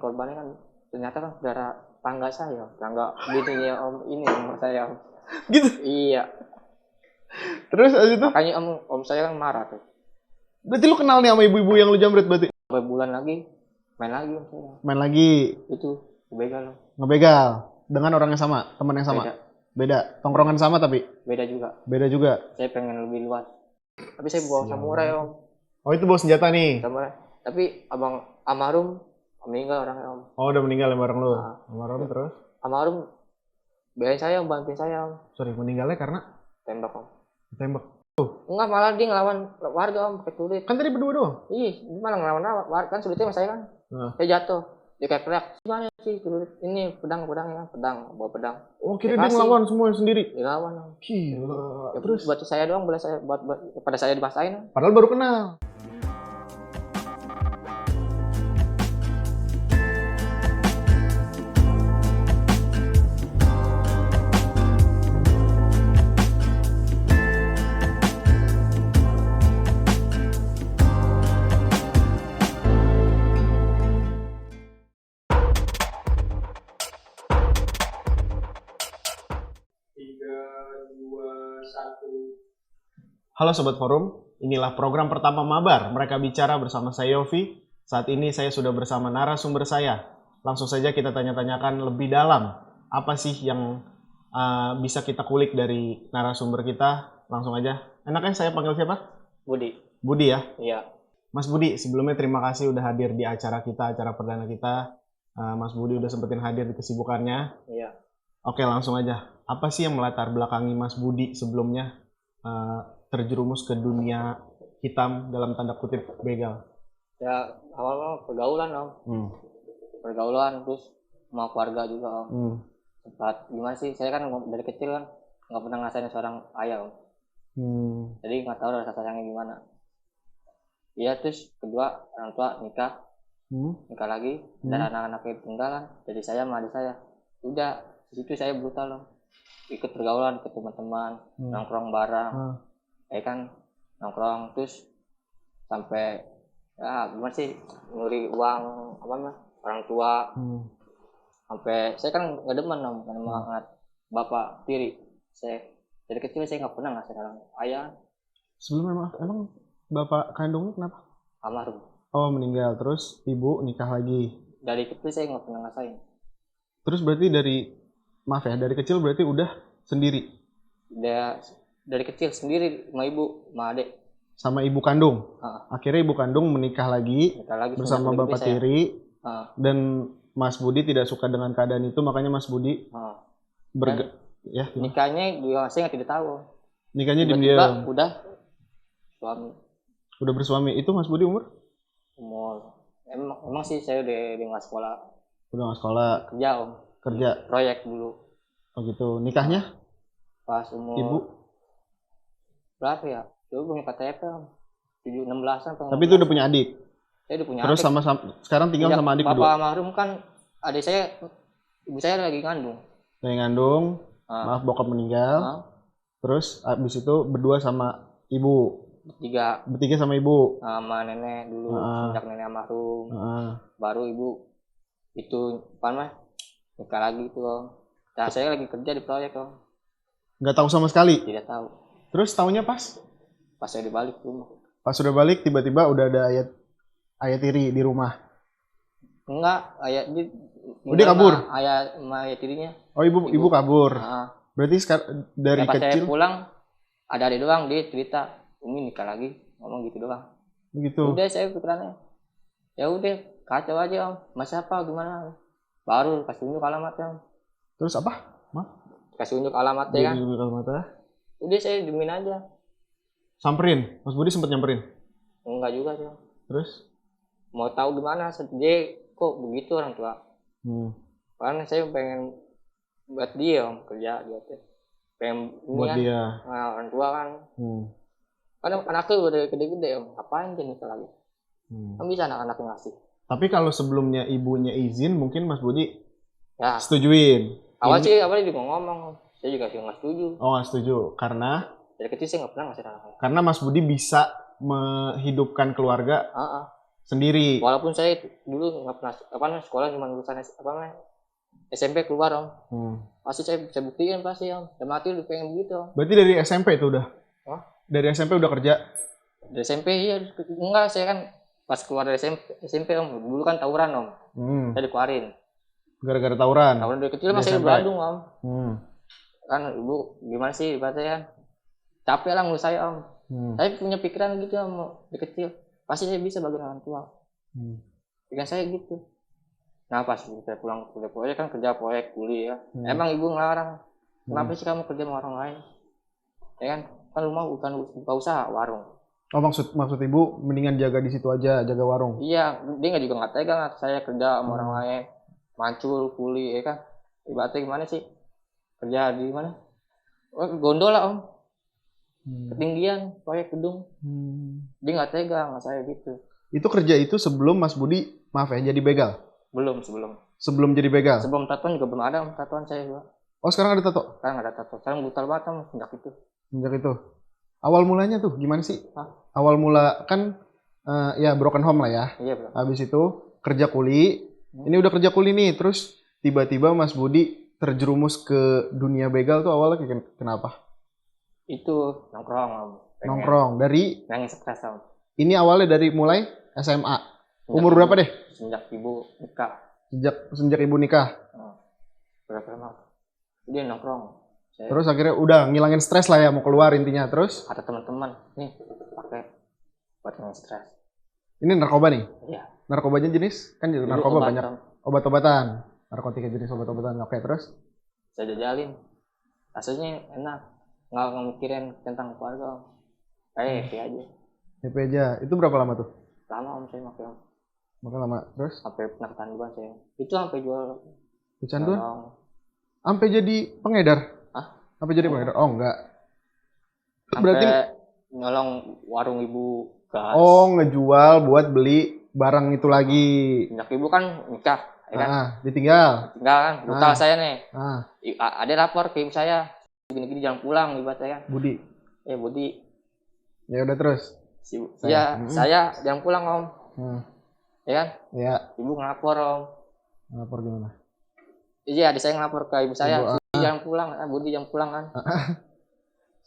korbannya kan ternyata kan saudara tangga saya, tangga bininya om ini om saya. Gitu. Iya. Terus abis itu? Makanya om saya kan marah tuh. Berarti lu kenal nih sama ibu-ibu yang lu jambret berarti? Beberapa bulan lagi main lagi om saya. Main lagi. Itu begal. Ngebegal dengan orang yang sama, teman yang sama. Beda. Tongkrongan sama tapi Beda juga. beda juga. Saya pengen lebih luas. Tapi saya bawa samurai om. Oh itu bawa senjata nih. Samurai. Tapi abang almarhum meninggal orangnya om. Oh udah meninggal ya bareng lu. Nah. Almarhum terus? Almarhum belain saya om, bantuin saya om. Sorry, meninggalnya karena Tembak om. tembak. Enggak, malah dia ngelawan warga om, pakai celurit. Kan tadi berdua doang. Ih, dia malah ngelawan warga kan celuritnya sama saya kan. Saya jatuh. Dia kayak teriak, gimana sih celurit? Ini pedang ya, bawa pedang. Oh kira dia ngelawan semua sendiri. Dia lawan om. Gila. Ya, terus buat saya doang, boleh saya buat pada saya dipasain. Padahal baru kenal. Halo Sobat Forum, inilah program pertama Mabar. Mereka bicara bersama saya Yofi. Saat ini saya sudah bersama narasumber saya. Langsung saja kita tanya-tanyakan lebih dalam. Apa sih yang bisa kita kulik dari narasumber kita? Langsung aja. Enaknya saya panggil siapa? Budi. Budi ya? Iya. Mas Budi, sebelumnya terima kasih udah hadir di acara kita, acara perdana kita. Mas Budi udah sempetin hadir di kesibukannya. Iya. Oke, langsung aja. Apa sih yang melatar belakangi Mas Budi sebelumnya terjerumus ke dunia hitam dalam tanda kutip begal? Ya awal pergaulan om. Pergaulan terus sama keluarga juga om. Sempat gimana sih? Saya kan dari kecil kan nggak pernah ngerasain seorang ayah om. Jadi nggak tahu rasa sayangnya gimana. Iya, terus kedua orang tua nikah lagi dan anak-anaknya tinggal kan. Jadi saya sama adik saya. Udah di situ saya brutal om. Ikut pergaulan ke teman-teman, nongkrong bareng. Kan nongkrong terus sampai ya gimana sih nguri uang orang tua. Sampai saya kan nggak demen om, karena bapak tiri. Saya dari kecil saya nggak pernah ngasih orang ayah. Sebelumnya emang bapak kandungnya kenapa? Almarhum. Oh meninggal, terus ibu nikah lagi. Dari kecil saya nggak pernah ngasain. Terus berarti dari kecil berarti udah sendiri? Dari kecil sendiri sama ibu, sama adik. Sama ibu kandung? Akhirnya ibu kandung menikah lagi bersama bapak tiri. Dan Mas Budi tidak suka dengan keadaan itu, makanya Mas Budi ya, nikahnya juga saya tidak tahu. Nikahnya diam-diam. Udah bersuami. Itu Mas Budi umur emang sih saya udah nggak sekolah. Udah nggak sekolah. Kerja om. Kerja. Proyek dulu. Oh gitu. Nikahnya? Pas umur ibu berapa ya? Dulu punya KTP om. 16-an. Tapi itu udah punya adik? Saya udah punya terus adik. Terus sekarang tinggal sama adik Bapak berdua? Bapak almarhum kan adik saya, ibu saya lagi ngandung. Maaf bokap meninggal. Terus abis itu berdua sama ibu? Bertiga sama ibu? Sama nenek dulu, sejak nenek almarhum. Baru ibu itu nikah lagi tuh om. Nah saya lagi kerja di proyek om. Nggak tahu sama sekali? Tidak tahu. Terus tahunya pas saya dibalik rumah. Pas sudah balik tiba-tiba udah ada ayah tiri di rumah? Enggak, dia kabur? Ayah tirinya. Oh ibu kabur. Berarti dari pas kecil? Saya pulang ada adik doang, dia cerita Umi nikah lagi, ngomong gitu doang. Begitu. Udah saya pikirannya, ya udah kacau aja om, masih apa gimana? Baru kasih unjuk alamatnya om. Terus apa? Kasih unjuk alamatnya kan? Udah saya diemin aja. Samperin? Mas Budi sempet nyamperin? Enggak juga sih. Terus? Mau tahu gimana? Dia kok begitu orang tua? Karena saya pengen buat dia om, kerja dia tuh. Pengen buat dia. Nah, orang tua kan. Karena anaknya udah gede-gede om, ngapain dia nikah lagi? Kan bisa anak-anaknya ngasih. Tapi kalau sebelumnya ibunya izin, mungkin Mas Budi ya setujuin. Awalnya juga ngomong, saya juga nggak setuju. Oh nggak setuju, karena? Dari kecil saya nggak pernah ngasih anak. Karena Mas Budi bisa menghidupkan keluarga Sendiri. Walaupun saya dulu nggak pernah sekolah, cuma lulusan SMP keluar om. Pasti saya bisa buktiin pasti om. Dan mati udah pengen begitu om. Berarti dari SMP itu udah? Hah? Dari SMP udah kerja? Dari SMP iya. Enggak, saya kan pas keluar dari SMP om. Dulu kan tawuran om. Saya dikeluarin. Gara-gara tawuran? Tawuran dari kecil masih Bandung om. Kan ibu gimana sih ibaratnya kan. Capek lah ngurus saya om. Saya punya pikiran gitu om. Dari kecil. Pasti saya bisa bagi orang tua. Pikiran saya gitu. Nah pas saya pulang kuliah proyek kan kerja proyek kuliah ya. Emang ibu ngelarang. Kenapa sih kamu kerja sama orang lain? Ya kan? Kan rumah bukan buka usaha warung. Oh maksud ibu mendingan jaga di situ aja, jaga warung? Iya, dia juga nggak tega saya kerja sama orang lain. Mancul, kuli, ya kan? Ibaratnya gimana sih? Kerja di mana? Oh, gondola om. Ketinggian, proyek gedung. Dia nggak tega sama saya gitu. Itu kerja itu sebelum Mas Budi, maaf ya, jadi begal? Sebelum. Sebelum jadi begal? Sebelum tatoan juga belum ada tatoan saya juga. Oh sekarang ada tato? Sekarang ada tato. Sekarang brutal banget om, sejak itu. Sejak itu? Awal mulanya tuh gimana sih? Hah? Awal mula kan ya broken home lah ya. Iya bro. Habis itu kerja kuli. Ini udah kerja kuli nih, terus tiba-tiba Mas Budi terjerumus ke dunia begal tuh awalnya kenapa? Itu nongkrong om. Nongkrong dari? Nangis stres om. Ini awalnya dari mulai SMA. Umur berapa deh? Sejak ibu nikah. Sejak ibu nikah? Berapa lama? Dia nongkrong. Terus akhirnya udah ngilangin stres lah ya, mau keluar intinya. Terus? Kata teman-teman, nih pakai buat ngilangin stres. Ini narkoba nih? Iya. Narkobanya jenis? Kan narkoba banyak. Obat-obatan. Narkotika jenis obat-obatan. Oke, terus? Saya jajalin. Rasanya enak. Nggak mikirin tentang keluarga. Kayak happy aja. Happy aja. Itu berapa lama tuh? Lama om saya pakai om. Makan lama. Terus? Sampai pernah kecanduan saya. Itu sampai jual. Kecanduan? Sampai jadi pengedar? Hah? Sampai jadi pengedar? Oh enggak. Sampai berarti nyolong warung ibu gas. Oh ngejual buat beli barang itu lagi. Sejak ibu kan nikah. Ya kan? Ditinggal. Tinggal kan. Brutal saya nih. Ada lapor ke ibu saya. Gini-gini jangan pulang ibaratnya kan. Budi. Budi. Ya udah terus. Saya jangan pulang om. Ya kan? Iya. Ibu ngelapor om. Ngelapor gimana? Iya, adik saya ngelapor ke ibu saya. Si jangan pulang, Budi jangan pulang kan.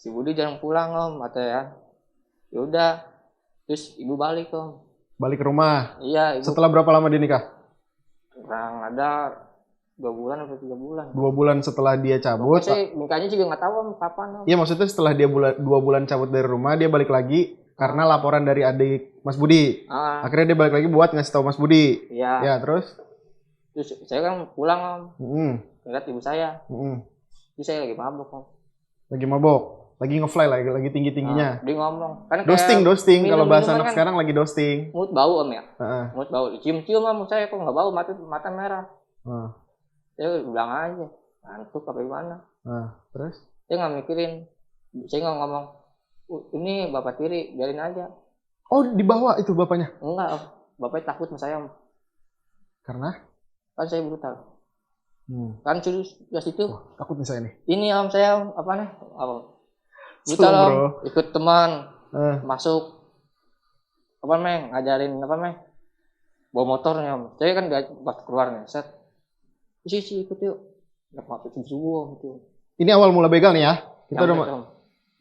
Si Budi jangan pulang om, katanya ya. Ya udah. Terus ibu balik om. Balik ke rumah? Iya. Ibu. Setelah berapa lama dia nikah? Kurang ada 2 bulan atau 3 bulan. 2 bulan setelah dia cabut. Saya nikahnya juga nggak tahu om kapan om. Iya maksudnya setelah dia 2 bulan cabut dari rumah dia balik lagi karena laporan dari adik Mas Budi. Akhirnya dia balik lagi buat ngasih tahu Mas Budi. Iya. Ya terus? Terus saya kan pulang om. Lihat ibu saya. Terus saya lagi mabok om. Lagi mabok? Lagi ngefly lagi tinggi-tingginya? Dia ngomong. Kan dosting. Kalau bahasa anak sekarang lagi dosting. Mulut bau om ya? Mulut bau. Cium-cium om saya kok nggak bau, mata merah. Saya bilang aja, ngantuk apa gimana. Terus? Saya nggak mikirin. Saya nggak ngomong, ini bapak tiri, biarin aja. Oh dibawa itu bapaknya? Enggak om. Bapaknya takut sama saya om. Karena? Kan saya brutal. Kan sudah situ. Takut nih saya nih. Ini om saya om, apa nih? Brutal om. Ikut teman masuk. Apa meng? Ngajarin apa meng? Bawa motornya om. Saya kan pas keluar nih set. Isi ikut yuk. Nggak subuh gitu. Ini awal mula begal nih ya. Kita udah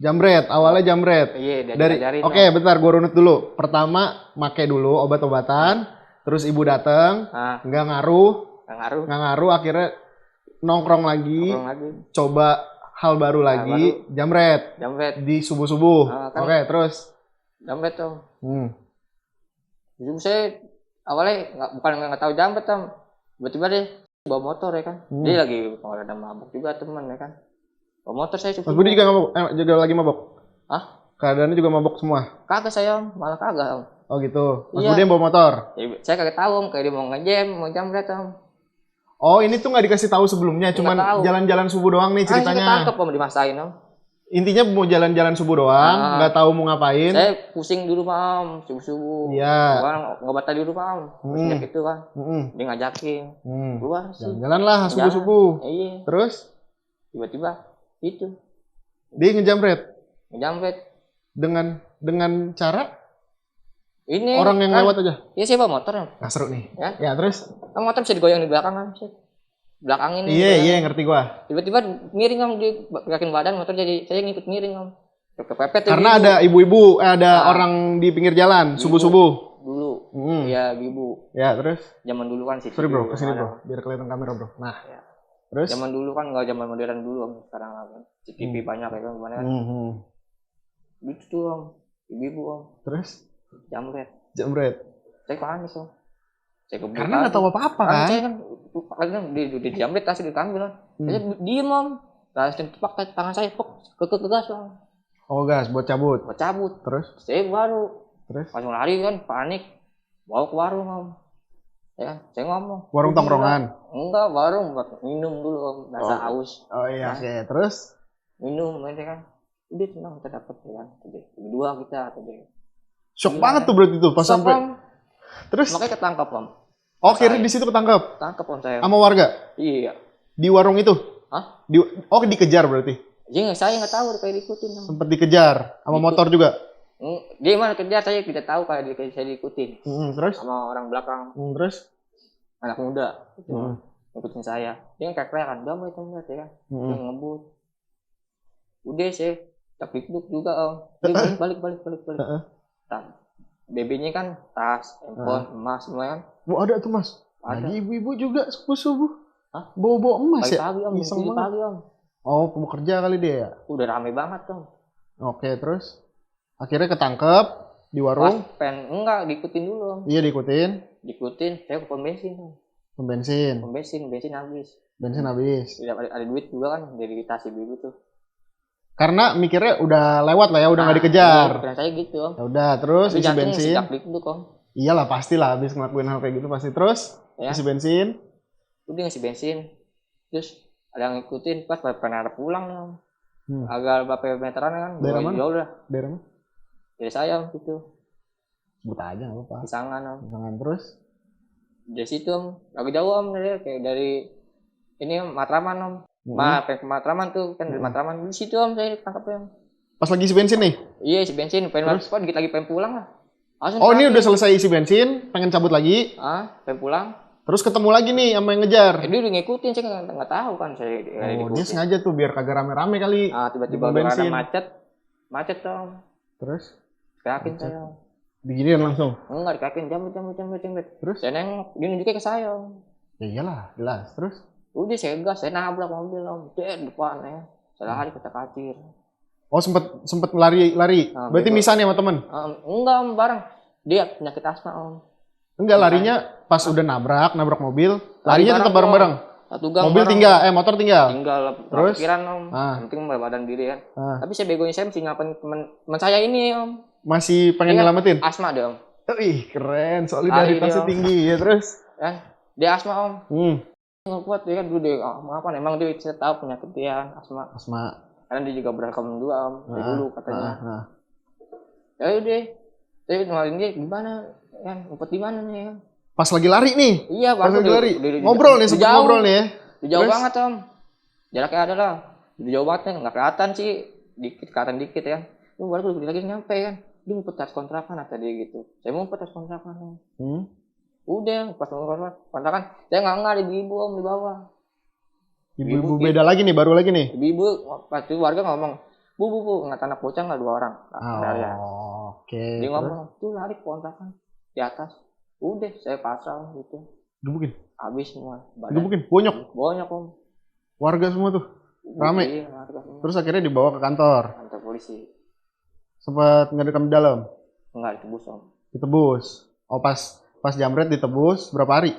jambret, awalnya jambret. Iya, dari Oke, bentar gua runut dulu. Pertama make dulu obat-obatan, terus ibu dateng, nggak ngaruh, akhirnya nongkrong lagi. Coba hal baru lagi, jambret. Di subuh-subuh. Oke, terus jambret om. Jadi saya awalnya nggak tahu jambret om. Tiba-tiba deh bawa motor ya kan. Dia lagi kalau ada mabuk juga teman ya kan. Bawa motor saya Mas Budi juga mabuk? Juga lagi mabuk? Hah? Keadaannya juga mabuk semua? Kagak saya om, malah kagak om. Oh gitu. Mas Budi yang bawa motor? Ya, saya kagak tahu om, kayak dia mau ngejam, mau jambret om. Oh ini tuh nggak dikasih tahu sebelumnya, cuman jalan-jalan subuh doang nih ceritanya. Saya ketangkep om dimasain om. Intinya mau jalan-jalan subuh doang, nggak tahu mau ngapain. Saya pusing di rumah om, subuh-subuh. Iya. Nggak betah di rumah om. Sejak itu kan. Dia ngajakin. Keluar sih. Jalan lah subuh-subuh. Iya. Terus? Tiba-tiba itu. Dia ngejamret? Ngejamret. Dengan cara? Ini orang yang kan, lewat aja. Iya sih bawa motor. Nah, seru nih. Ya, Ya terus? kan motor bisa digoyang di belakang kan. Belakang ini. Iya ngerti gua. Tiba-tiba miring om, di gerakin badan motor jadi saya ngikut miring om. Kepepet tuh. Karena ada ibu-ibu, ada orang di pinggir jalan subuh-subuh. Dulu. Iya ibu. Ya terus? Zaman dulu kan sih. Sorry bro, kesini bro, biar kelihatan kamera bro. Nah, ya. Terus? Zaman dulu kan nggak zaman modern dulu om. Sekarang apa? CCTV banyak ya kan gimana kan? Gitu tuh om, ibu om. Terus? Jamret. Saya panik om. Saya kebuka. Karena nggak tahu apa-apa kan? Saya kan di jamret tasnya diambil kan. Saya diem om. Langsung tepak tangan saya ke gas om. Oh gas buat cabut. Terus? Saya langsung lari kan, panik. Bawa ke warung om. Ya, saya ngomong. Warung tongkrongan? Enggak, warung buat minum dulu om. Rasa haus. Oh iya, oke. Terus? Minum aja kan. Udah tenang kita dapat ya kan. Berdua kita tadi. Shock banget tuh berarti tuh pas sampai. Terus? Makanya ketangkap om. Oh kira di situ ketangkap? Tangkap om saya. Sama warga? Iya. Di warung itu? Hah? Dikejar berarti? Iya, saya nggak tahu kayak diikutin. Sempet dikejar sama motor juga? Dia mana kejar saya tidak tahu kalau saya diikutin. Terus? Sama orang belakang. Terus? Anak muda. Ikutin saya. Dia kan kayak damai itu enggak ya kan. Dia ngebut. Udah saya tak duduk juga om. Dia balik. BB-nya kan tas, handphone, emas semua kan. Bu ada tuh mas. Ada. Lagi ibu-ibu juga subuh. Hah? Bawa emas ya? Pagi om. Iseng pagi om. Oh mau kerja kali dia ya? Udah rame banget om. Oke terus? Akhirnya ketangkep di warung? Enggak, diikutin dulu om. Iya diikutin. Saya ke pom bensin om. Bensin habis. Bensin habis. Ada duit juga kan dari tas ibu tuh. Karena mikirnya udah lewat lah ya, udah nggak dikejar. Pikiran saya gitu om. Ya udah terus isi bensin. Iyalah pastilah habis ngelakuin hal kayak gitu pasti. Terus ya. Isi bensin. Udah ngisi bensin. Terus ada yang ngikutin pas pernah ada pulang om. Agak berapa meteran kan. Daerah mana? Jauh dah. Daerah mana? Dari saya om gitu. Sebut aja nggak apa-apa. Pisangan om. Terus? Dari situ om. Agak jauh om kayak dari ini om, Matraman om. Ke Matraman tuh kan dari Matraman di situ om saya tangkap om. Pas lagi isi bensin nih? Iya isi bensin, pengen pulang lah. Oh ini udah selesai isi bensin, pengen cabut lagi? Pengen pulang. Terus ketemu lagi nih sama yang ngejar? Dia udah ngikutin, saya nggak tahu kan saya. Dia sengaja tuh biar kagak rame-rame kali. Tiba-tiba bensin. Macet om. Terus? Kayakin saya. Diginiin langsung? Enggak, dikayakin jambet. Terus? Saya nengok, dia nunjuknya ke saya om. Ya iyalah, jelas. Terus? Udah saya gas, saya nabrak mobil om, depan ya. Saya lari kita kacir. Oh sempet lari. Berarti misah nih sama temen? Enggak om, bareng. Dia penyakit asma om. Enggak, larinya pas udah nabrak mobil, larinya tetap bareng-bareng. Mobil tinggal, motor tinggal. Terus? Pikiran om, penting badan diri kan. Tapi saya begonya saya mesti ngapain teman saya ini om. Masih pengen nyelamatin? Asma deh om. Ih keren, solidaritasnya tinggi ya terus. Dia asma om. Nggak kuat dia kan dulu dia apa emang dia saya tahu penyakit dia asma karena dia juga berakam dua om dari dulu katanya. Ya udah saya ngeluarin dia gimana kan ngumpet di mana nih kan pas lagi lari nih. Iya pas lagi lari ngobrol nih sempet ngobrol nih ya jauh banget om jaraknya ada lah jauh banget kan nggak kelihatan sih kelihatan dikit ya lu baru lagi nyampe kan dia ngumpet tas kontrakan kata dia gitu saya mau ngumpet tas kontrakan udah pas kontrakan saya nggak ada ibu om di bawah ibu beda lagi nih baru lagi nih ibu pasti warga ngomong bu nggak anak bocah nggak 2 orang oke. Dia ngomong tuh lari ke kontrakan di atas udah saya pasang gitu gebukin habis semua gebukin banyak om warga semua tuh rame iya, warga semua. Terus akhirnya dibawa ke kantor polisi sempat ngedekam di dalam enggak ditebus oh pas jamret ditebus berapa hari?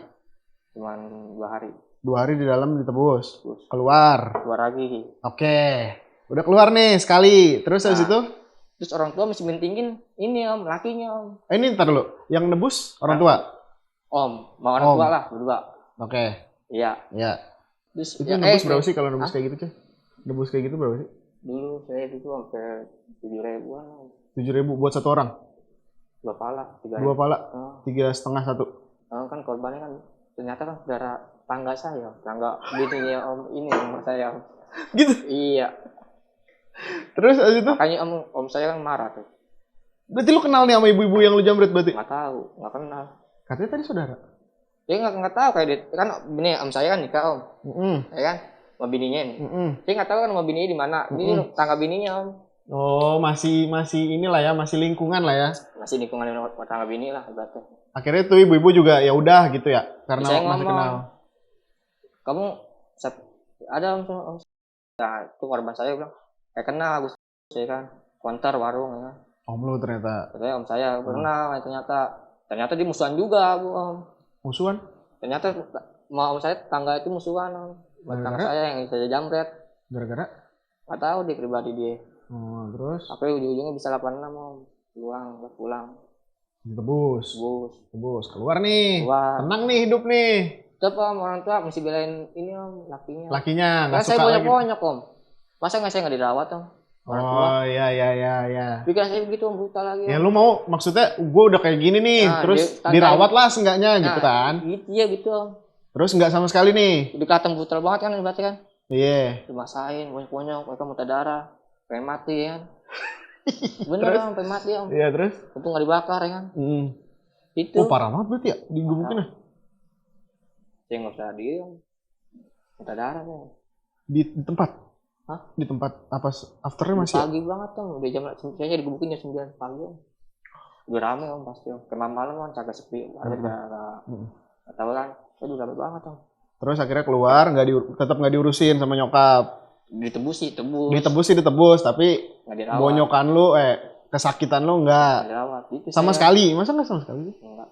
Cuman 2 hari. 2 hari di dalam ditebus. Keluar lagi. Oke. Udah keluar nih sekali. Terus habis itu? Terus orang tua mesti mentingin ini om, lakinya om. Ini ntar dulu. Yang nebus orang tua? Om, mau orang tua lah berdua. Oke. Iya. Terus itu nebus berapa sih kalau nebus kayak gitu cuy? Nebus kayak gitu berapa sih? Dulu saya itu sampai 7.000-an. 7.000 buat 1 orang? 2 pala, 3.000. 2 pala? 3,5 1? Kan korbannya kan ternyata kan saudara tangga saya, tangga bininya om ini om saya. Gitu? Iya. Terus abis itu? Makanya om saya kan marah tuh. Berarti lu kenal nih sama ibu-ibu yang lu jambret berarti? Nggak tahu, nggak kenal. Katanya tadi saudara. Dia nggak tahu kayak dia, kan bini om saya kan nikah om, ya kan, sama bininya nih. Dia nggak tahu kan sama bininya di mana. Ini tangga bininya om. Oh, masih inilah ya, masih lingkungan lah ya. Masih lingkungan tangga bini lah ibaratnya. Akhirnya tuh ibu-ibu juga ya udah gitu ya, karena saya masih ngomong, kenal. Kamu ada om, nah itu korban saya bilang, kayak kenal Agus, saya kan, konter warung ya. Om lu ternyata. Katanya om saya pernah, ternyata dia musuhan juga om. Musuhan? Ternyata mau om saya tangga itu musuhan om. Tangga saya yang saya jambret. Gara-gara? Nggak tahu dia pribadi dia. Oh, terus? Tapi ujung-ujungnya bisa 86 om. Pulang. Tebus. Keluar nih. Keluar. Tenang nih hidup nih. Tetap om, orang tua mesti belain ini om, lakinya. Lakinya nggak suka saya lagi. banyak om. Masa saya nggak dirawat om? Oh iya. Pikiran saya begitu om, brutal lagi. Ya lu mau maksudnya gue udah kayak gini nih, terus dirawat lah seenggaknya gitu kan? Iya gitu om. Terus nggak sama sekali nih? Udah kelihatan brutal banget kan berarti kan? Iya. Dimasain, bonyok-bonyok, mereka muntah darah, pengen mati ya kan? Bener om, pengen mati om. Iya terus? Untung nggak dibakar ya kan? Itu. Oh parah banget berarti ya digebukin ya? Saya nggak usah diri om. Muntah darah ya. Di tempat? Hah? Di tempat apa afternya masih? Pagi banget om, udah jam saya digebukin jam 9 pagi om. Udah rame om pasti om. Kemarin malam om kagak sepi, nggak tahu kan. Saya udah rame banget om. Terus akhirnya keluar, tetap nggak diurusin sama nyokap. Ditebus, tapi bonyokan lu, kesakitan lu nggak. Sama sekali, masa nggak sama sekali? Enggak.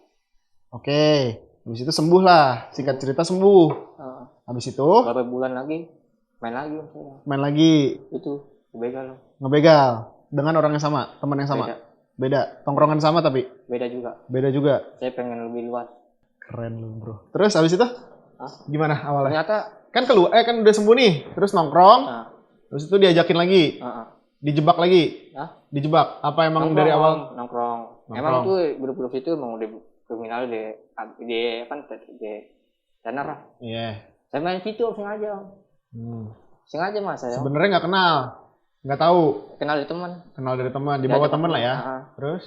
Oke, habis itu sembuh lah, singkat cerita sembuh. Habis itu? Beberapa bulan lagi, main lagi. Itu ngebegal dengan orang yang sama, teman yang sama. Beda. Tongkrongan sama tapi? Beda juga. Saya pengen lebih luas. Keren lu bro. Terus habis itu? Gimana awalnya? Ternyata kan kan udah sembuh nih, terus nongkrong. Terus itu diajakin lagi. Dijebak lagi. Dijebak. Apa emang nongkrong, dari awal? Nongkrong. Emang tuh grup-grup itu emang udah kriminal di tenar lah. Iya. Saya main situ sengaja. Sengaja mas saya. Sebenarnya nggak kenal, nggak tahu. Kenal dari teman. Di bawah teman lah ya. Terus?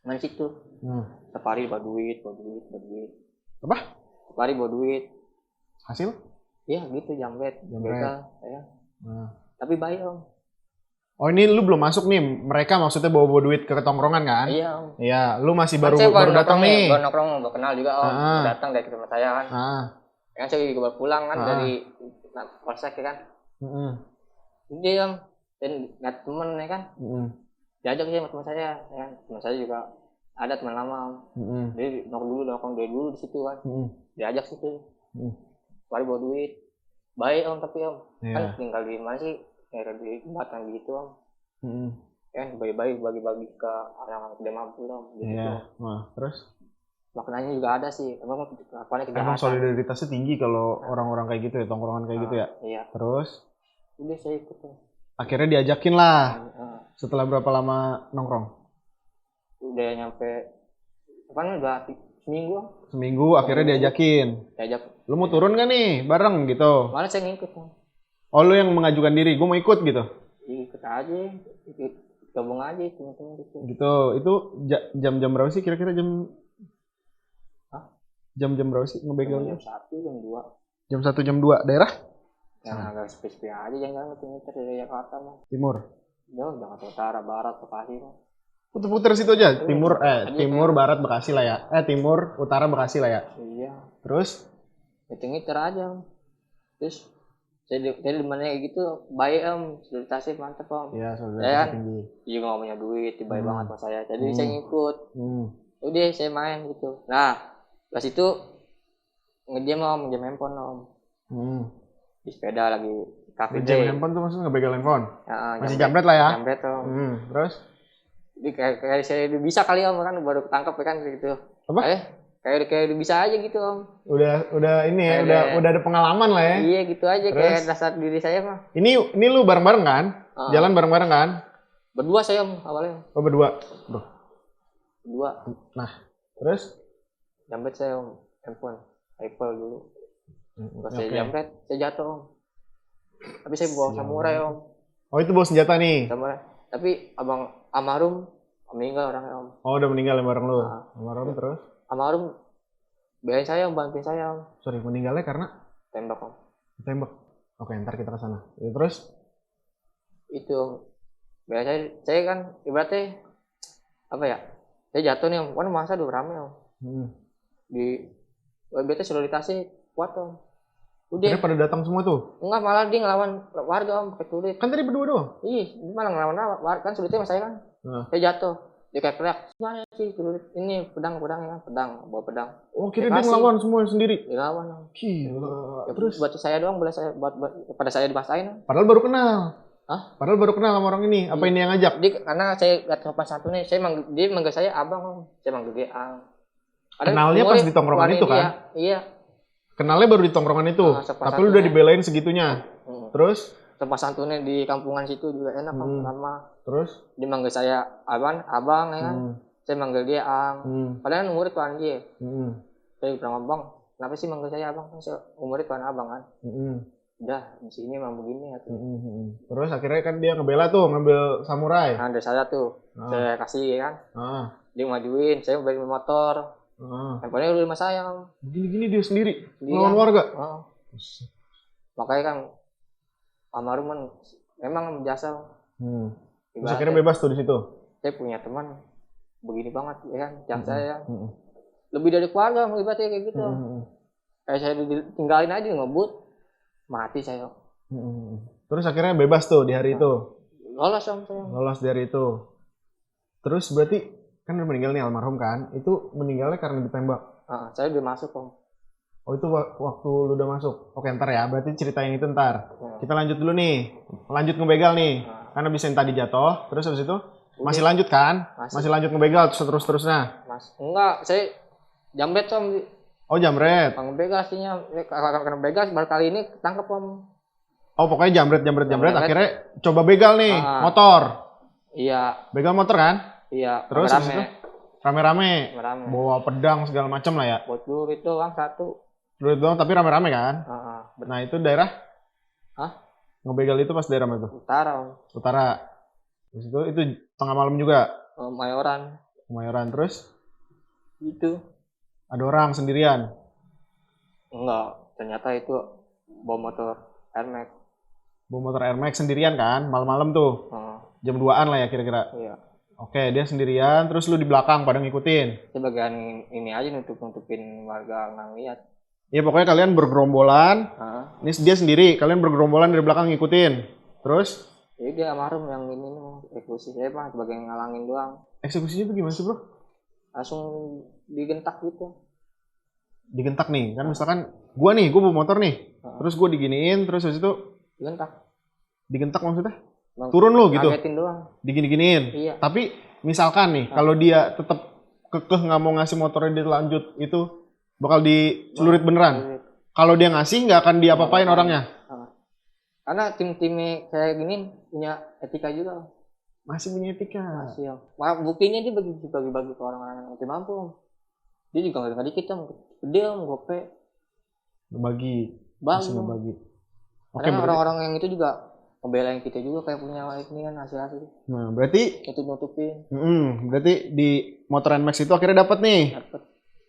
Main situ. Setiap hari bawa duit. Apa? Setiap hari bawa duit. Hasil? Iya gitu jambret. Ya. Tapi baik om. Oh ini lu belum masuk nih, mereka maksudnya bawa duit ke tongkrongan kan? Iya om. Iya, lu masih baru datang nih. Baru nongkrong, baru kenal juga om. Datang dari tempat saya kan. Kan saya juga baru pulang kan dari polsek ya kan. Jadi om, dan nggak temen ya kan. Diajak sih sama teman saya, ya kan. Teman saya juga ada teman lama om. Jadi nongkrong dulu di situ kan. Diajak situ. Baru bawa duit. Baik om tapi om. Kan tinggal di mana sih? Kayak di jembatan gitu om. Kan baik-baik bagi-bagi ke orang yang tidak mampu om. Iya. Terus? Maknanya juga ada sih. Emang solidaritasnya tinggi kalau orang-orang kayak gitu ya, tongkrongan kayak gitu ya. Iya. Terus? Udah saya ikut om. Akhirnya diajakin lah. Setelah berapa lama nongkrong? Udah nyampe udah seminggu. Seminggu akhirnya diajakin. Lu mau turun gak nih bareng gitu? Malah saya ngikut om. Oh lu yang mengajukan diri, gue mau ikut gitu? Ikut aja, gabung aja teman-teman gitu. Gitu, itu jam-jam berapa sih kira-kira jam-jam berapa sih ngebegalnya? Jam 1, jam 2. Jam 1, jam 2, daerah? Yang agak sepi-sepi aja, jangan muter-muter dari Jakarta mah. Timur? Jauh, Jakarta Utara, Barat, Bekasi mah. Puter-puter situ aja, timur, barat, Bekasi lah ya. Timur, utara, Bekasi lah ya. Iya. Terus? Ngiter aja. Terus saya di mana gitu baik om, solidaritasnya mantep om. Iya, solidaritasnya tinggi. Juga nggak punya duit, baik banget sama saya. Jadi saya ngikut. Udah saya main gitu. Nah, pas itu ngejam handphone om. Di sepeda lagi kafe. Ngejam handphone tuh maksudnya ngebegal handphone? Masih jambret lah ya? Jambret om. Terus? Jadi kayak saya bisa kali om, kan baru ketangkep kan gitu. Apa? Kayak bisa aja gitu om. Udah ini ya, udah ada pengalaman lah ya. Iya gitu aja. Terus? Kayak dasar diri saya mah. Ini lu bareng-bareng kan? Jalan bareng-bareng kan? Berdua saya om awalnya. Oh berdua. Berdua. Nah terus? Jambret saya om, handphone Apple dulu. Pas saya jambret, saya jatuh om. Tapi saya bawa samurai om. Oh itu bawa senjata nih? Samurai. Tapi abang almarhum meninggal orangnya om. Oh udah meninggal yang bareng lu. Nah. Almarhum terus? Almarhum belain saya om, bantuin saya om. Sorry, meninggalnya karena? Tembak om. Tembak. Oke, ntar kita ke sana. Ya, terus? Itu biasanya saya kan ibaratnya apa ya? Saya jatuh nih om, kan masa udah rame om. Di BT solidaritasnya kuat om. Udah pada datang semua tuh? Enggak, malah dia ngelawan warga om, pakai kulit. Kan tadi berdua doang? Iya, dia malah ngelawan warga, kan sulitnya sama saya kan. Saya jatuh, dia kayak teriak, mana sih sulit? Ini pedang ya, bawa pedang. Oh kira dia ngelawan semua sendiri? Dia ngelawan om. Gila. Ya, terus buat saya doang, buat pada saya dipaksain. Padahal baru kenal? Hah? Padahal baru kenal sama orang ini? Apa ini yang ngajak? Karena saya lihat sopan santunnya, dia manggil saya abang om, saya manggil dia ang. Kenalnya pas di tongkrongan itu kan? Iya. Kenalnya baru di tongkrongan itu, tapi lu udah dibelain segitunya. Terus? Sopan santunnya di kampungan situ juga enak sama. Terus? Dia manggil saya abang ya kan. Saya manggil dia ang. Padahal murid tuan dia. Saya bilang abang, kenapa sih manggil saya abang? Saya murid tuan abang kan. Udah di sini emang begini ya. Terus akhirnya kan dia ngebela tuh, ngambil samurai. Nah, dari saya tuh, saya kasih kan. Dia majuin, saya beli motor. Handphonenya udah rumah saya. Gini-gini dia sendiri ngelawan warga. Makanya kan almarhum kan memang jasa. Terus akhirnya bebas tuh di situ. Saya punya teman begini banget ya kan, jasa ya. Lebih dari keluarga ibaratnya kayak gitu. Kayak saya tinggalin aja ngebut, mati saya. Terus akhirnya bebas tuh di hari itu. Lolos om saya. Lolos dari itu. Terus berarti kan udah meninggal nih almarhum kan, itu meninggalnya karena ditembak. Saya udah masuk om. Oh itu waktu lu udah masuk. Oke ntar ya, berarti cerita yang itu ntar. Kita lanjut dulu nih, lanjut ngebegal nih. Karena bisa yang tadi jatuh, terus habis itu masih lanjut kan? Masih lanjut ngebegal terus-terusnya. Enggak, saya jambret om. Oh jambret. Ngebegal aslinya, karena begal baru kali ini ketangkep om. Oh pokoknya jambret, akhirnya coba begal nih, motor. Iya. Begal motor kan? Iya, terus rame-rame bawa pedang segala macam lah ya. Buat duit doang satu. Duit doang tapi rame-rame kan? Nah itu daerah? Ngebegal itu pas daerah mana tuh? Utara. Terus itu tengah malam juga? Mayoran terus? Itu. Ada orang sendirian? Enggak, ternyata itu bawa motor Air Max. Bawa motor Air Max sendirian kan? Malam-malam tuh? Jam 2-an lah ya kira-kira? Iya. Oke, dia sendirian, terus lu di belakang pada ngikutin. Itu bagian ini aja nutupin warga nggak lihat. Iya pokoknya kalian bergerombolan. Ini dia sendiri, kalian bergerombolan dari belakang ngikutin. Terus? Jadi dia almarhum yang ini eksekusi, saya mah sebagai ngalangin doang. Eksekusinya tuh gimana sih bro? Langsung digentak gitu. Digentak nih, kan misalkan gua bawa motor nih, terus gua diginiin, terus habis itu digentak maksudnya? Turun lu gitu, digini-giniin. Iya. Tapi misalkan nih, kalau dia tetap kekeh nggak mau ngasih motornya dia lanjut, itu bakal dicelurit beneran. Kalau dia ngasih nggak akan diapa-apain orangnya. Karena tim-timnya kayak gini punya etika juga. Masih punya etika. Masih ya. Buktinya dia bagi-bagi ke orang-orang yang mampu. Dia juga nggak dikit om, gede om, gope. Bagi. Oke, orang-orang yang itu juga ngebelain kita juga kayak punya ini kan hasil-hasil. Nah, berarti nutupin. Berarti di motor NMAX itu akhirnya dapat nih.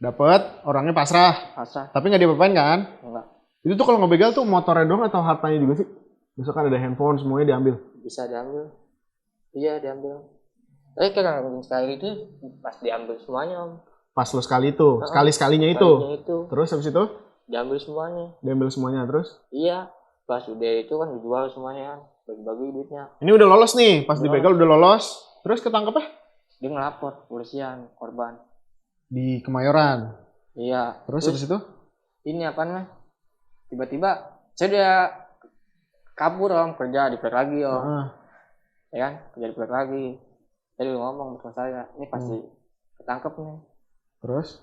Dapat, orangnya pasrah. Tapi nggak diapa-apain kan? Enggak. Itu tuh kalau ngebegal tuh motornya doang atau hartanya juga sih? Misalkan ada handphone semuanya diambil. Bisa diambil. Iya, diambil. Tapi kan sekali itu pas diambil semuanya om. Pas lo sekali itu, sekali-sekalinya itu. Terus habis itu? Diambil semuanya. Diambil semuanya terus? Iya. Pas udah itu kan dijual semuanya, bagi-bagi duitnya. Ini udah lolos nih, pas dibegal udah lolos. Terus ketangkep ya? Dia ngelapor polisian korban. Di Kemayoran? Iya. Terus habis itu? Ini apa namanya? Tiba-tiba saya udah kabur om, kerja di proyek lagi om. Ya kan, kerja di proyek lagi. Saya udah ngomong sama saya, ini pasti ketangkep nih. Terus?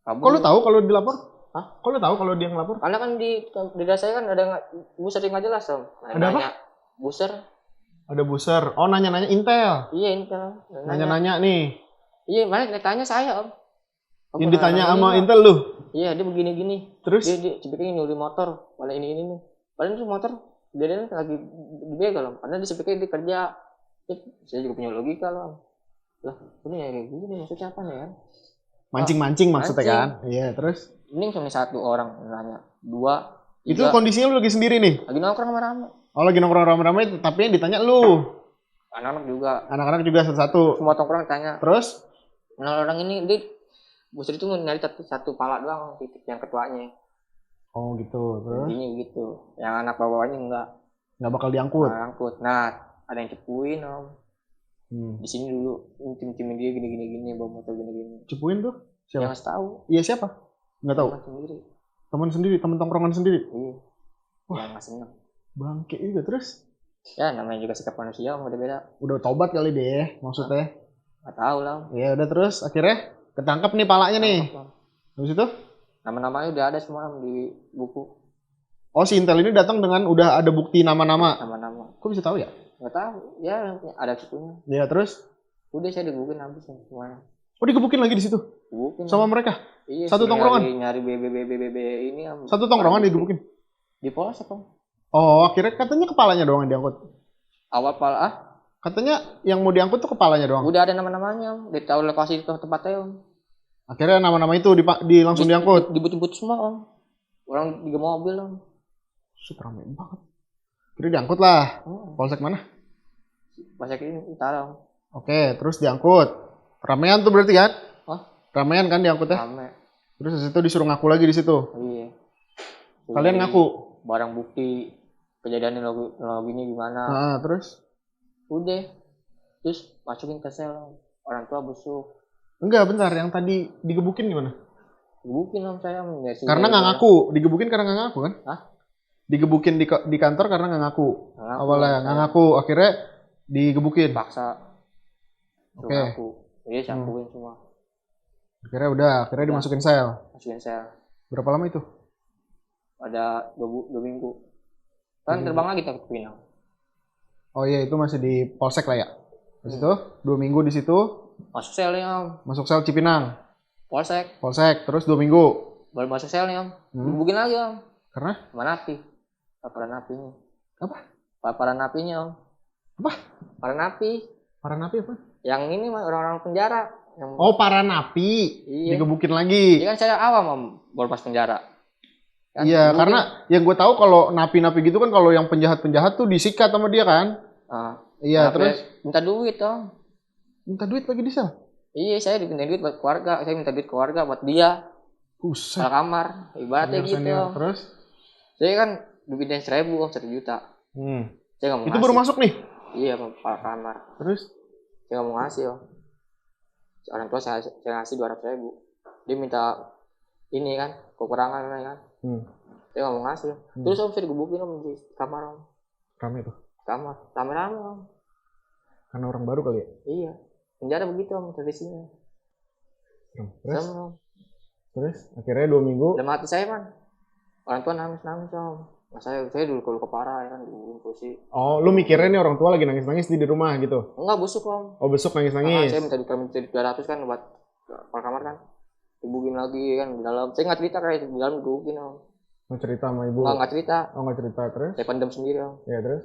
Kabur. Kok lu tahu kalau dilapor? Kok lu tahu kalau dia ngelapor? Karena kan di data saya kan ada booster yang nggak jelas om. Ada apa? Booster. Ada booster. Oh nanya-nanya Intel. Iya Intel. Nanya-nanya nih. Iya mana ditanya saya om. Yang ditanya sama Intel lu? Iya dia begini-gini. Terus? Dia cepetnya nyuri motor. Malah ini nih. Padahal itu motor dia lagi dibegal om. Karena di cepetnya dia kerja. Saya juga punya logika loh. Lah, ini ya kayak gini maksudnya apa nih kan? Mancing-mancing maksudnya kan? Iya, terus? Ini cuma 1 orang nanya, 2, 3. Itu kondisinya lu lagi sendiri nih? Lagi nongkrong rame-rame. Oh, lagi nongkrong rame-rame, tapi yang ditanya lu? Anak-anak juga. Anak-anak juga satu-satu? Semua tongkrong tanya. Terus? Nah, orang ini, dia bos itu nyari satu pala doang, titik yang ketuanya. Oh gitu, terus? Intinya gitu. Yang anak bawahnya enggak. Nggak bakal diangkut? Nggak angkut. Nah, ada yang cepuin om. Di sini dulu, tim-tim dia gini-gini, bawa motor gini-gini. Cepuin tuh? Siapa? Yang tahu. Iya siapa? Nggak tahu. Teman sendiri, teman tongkrongan sendiri. Iya. Wah, yang nggak seneng. Bangke juga terus. Ya namanya juga sikap manusia beda-beda. Udah tobat kali deh maksudnya. Nggak tahu lah. Ya udah terus akhirnya ketangkep nih palanya nih. Habis itu? Nama-namanya udah ada semua di buku. Oh si Intel ini datang dengan udah ada bukti nama-nama. Nama-nama. Kok bisa tahu ya? Nggak tahu. Ya ada bukunya. Ya terus? Udah saya digebukin habis semuanya. Oh digebukin lagi di situ? Digebukin. Sama mereka? Iya. Satu tongkrongan? Nyari BB ini. Satu tongkrongan digebukin? Di polsek om. Oh akhirnya katanya kepalanya doang yang diangkut? Awal Katanya yang mau diangkut tuh kepalanya doang? Udah ada nama-namanya. Dia tahu lokasi tempatnya om. Akhirnya nama-nama itu langsung diangkut? Dibut-but semua om. Orang 3 mobil om. Ramai banget. Kira diangkut lah. Polsek mana? Polsek ini utara om. Oke, terus diangkut. Ramean tuh berarti kan? Ramean kan diangkutnya? Rame. Terus di situ disuruh ngaku lagi di situ. Iya. Kalian ngaku? Barang bukti kejadian teknologinya gimana? Terus? Udah. Terus masukin ke sel. Orang tua busuk. Enggak, bentar. Yang tadi digebukin gimana? Digebukin om saya. Karena nggak ngaku. Digebukin karena nggak ngaku kan? Hah? Digebukin di kantor karena nggak ngaku. Awalnya nggak ngaku. Akhirnya digebukin. Paksa. Oke. Ngaku. Iya, campurin semua. Akhirnya dimasukin sel. Masukin sel. Berapa lama itu? Ada 2 minggu. Kan terbang lagi ke Pinang. Oh iya, itu masih di Polsek lah ya. Di situ 2 minggu di situ. Masuk sel nih om. Masuk sel Cipinang. Polsek. Terus 2 minggu. Baru masuk sel nih om. Dibukin lagi om. Karena? Sama napi. Paparan napinya. Apa? Paparan napinya om. Apa? Para napi. Para napi apa? Yang ini mah orang-orang penjara. Oh para napi. Iya. Digebukin lagi. Iya kan saya awam om. Baru pas penjara. Kan, iya, karena yang gue tahu kalau napi-napi gitu kan kalau yang penjahat-penjahat tuh disikat sama dia kan. Iya, terus minta duit om. Minta duit lagi di sel? Iya, saya diminta duit buat keluarga. Saya minta duit keluarga buat dia. Buset. Salah kamar, ibaratnya gitu. Terus? Saya kan duitnya 1.000 om, 1 juta. Saya nggak mau itu ngasih. baru masuk nih? Iya, salah kamar. Terus? Saya nggak mau ngasih om. Orang tua saya ngasih 200.000. Dia minta ini kan kekurangan kan. Saya nggak mau ngasih. Terus om saya digebukin om di kamar om. Rame tuh? Kamar, rame-rame om. Karena orang baru kali ya? Iya. Penjara begitu om tradisinya. Terus? Terus? Akhirnya 2 minggu? Udah mati saya man. Orang tua nangis om. Nah, saya dulu kalau keparah ya kan diinfusi. Oh, lu mikirnya nih orang tua lagi nangis-nangis di rumah gitu? Enggak, busuk om. Oh, besok nangis-nangis? Saya minta 200 kan buat kamar kan. Dibukin lagi kan di dalam. Saya nggak cerita kayak di dalam dibukin om. Mau cerita sama ibu? Nggak cerita. Oh, nggak cerita. Terus? Saya pendam sendiri om. Ya, terus?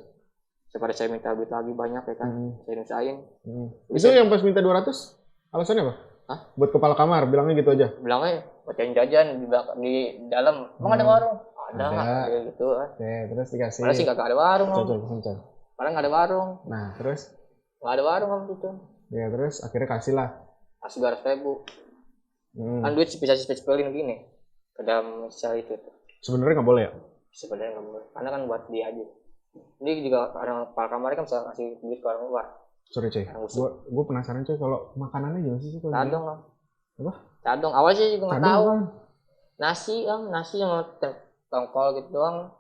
Daripada saya minta duit lagi banyak ya kan. Saya nusain. Itu yang pas minta 200 alasannya apa? Hah? Buat kepala kamar, bilangnya gitu aja? Bilangnya bacain jajan di dalam. Emang ada warung? Ada gitu kan. Oke, terus dikasih. Malah sih nggak ada warung om. Malah nggak ada warung. Nah, terus? Nggak ada warung om gitu. Ya, terus akhirnya kasih lah. Kasih 200.000. Kan duit sepecah-sepecah gini ke dalam sel itu. Sebenarnya nggak boleh ya? Sebenarnya nggak boleh. Karena kan buat dia aja. Ini juga orang kepala kamar kan bisa kasih duit ke orang luar. Sorry coy, gue penasaran coy kalau makanannya gimana sih? Cadong om. Apa? Cadong. Awal sih juga nggak tahu. Kan? Nasi sama tongkol gitu doang.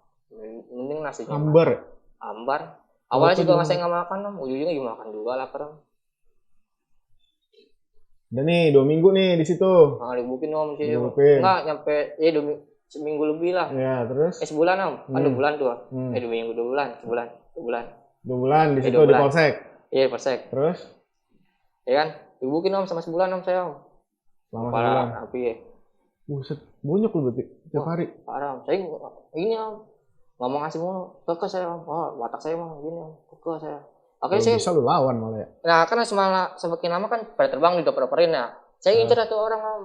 Mending nasinya. Ambar. Awalnya juga saya nggak makan om. Ujung-ujungnya juga makan juga lapar om. Dan nih 2 minggu nih di situ. Dibukin om sih. Enggak nyampe seminggu lebih lah. Ya, terus? Sebulan om. Kan 2 bulan tuh. 2 minggu, 2 bulan, sebulan, 2 bulan. 2 bulan di situ di Polsek. Iya, Polsek. Terus? Ya kan? Dibukin om sama sebulan om saya om. Selama sebulan. Tapi ya. Buset, banyak lu berarti tiap hari. Parah om. Saya ini om. Nggak mau ngasih mulu. Kekeh saya om. Oh, watak saya mah gini om. Kekeh saya. Akhirnya saya bisa lu lawan malah ya. Nah, karena semakin lama kan pada terbang dioper-operin ya. Saya incer satu orang, Om.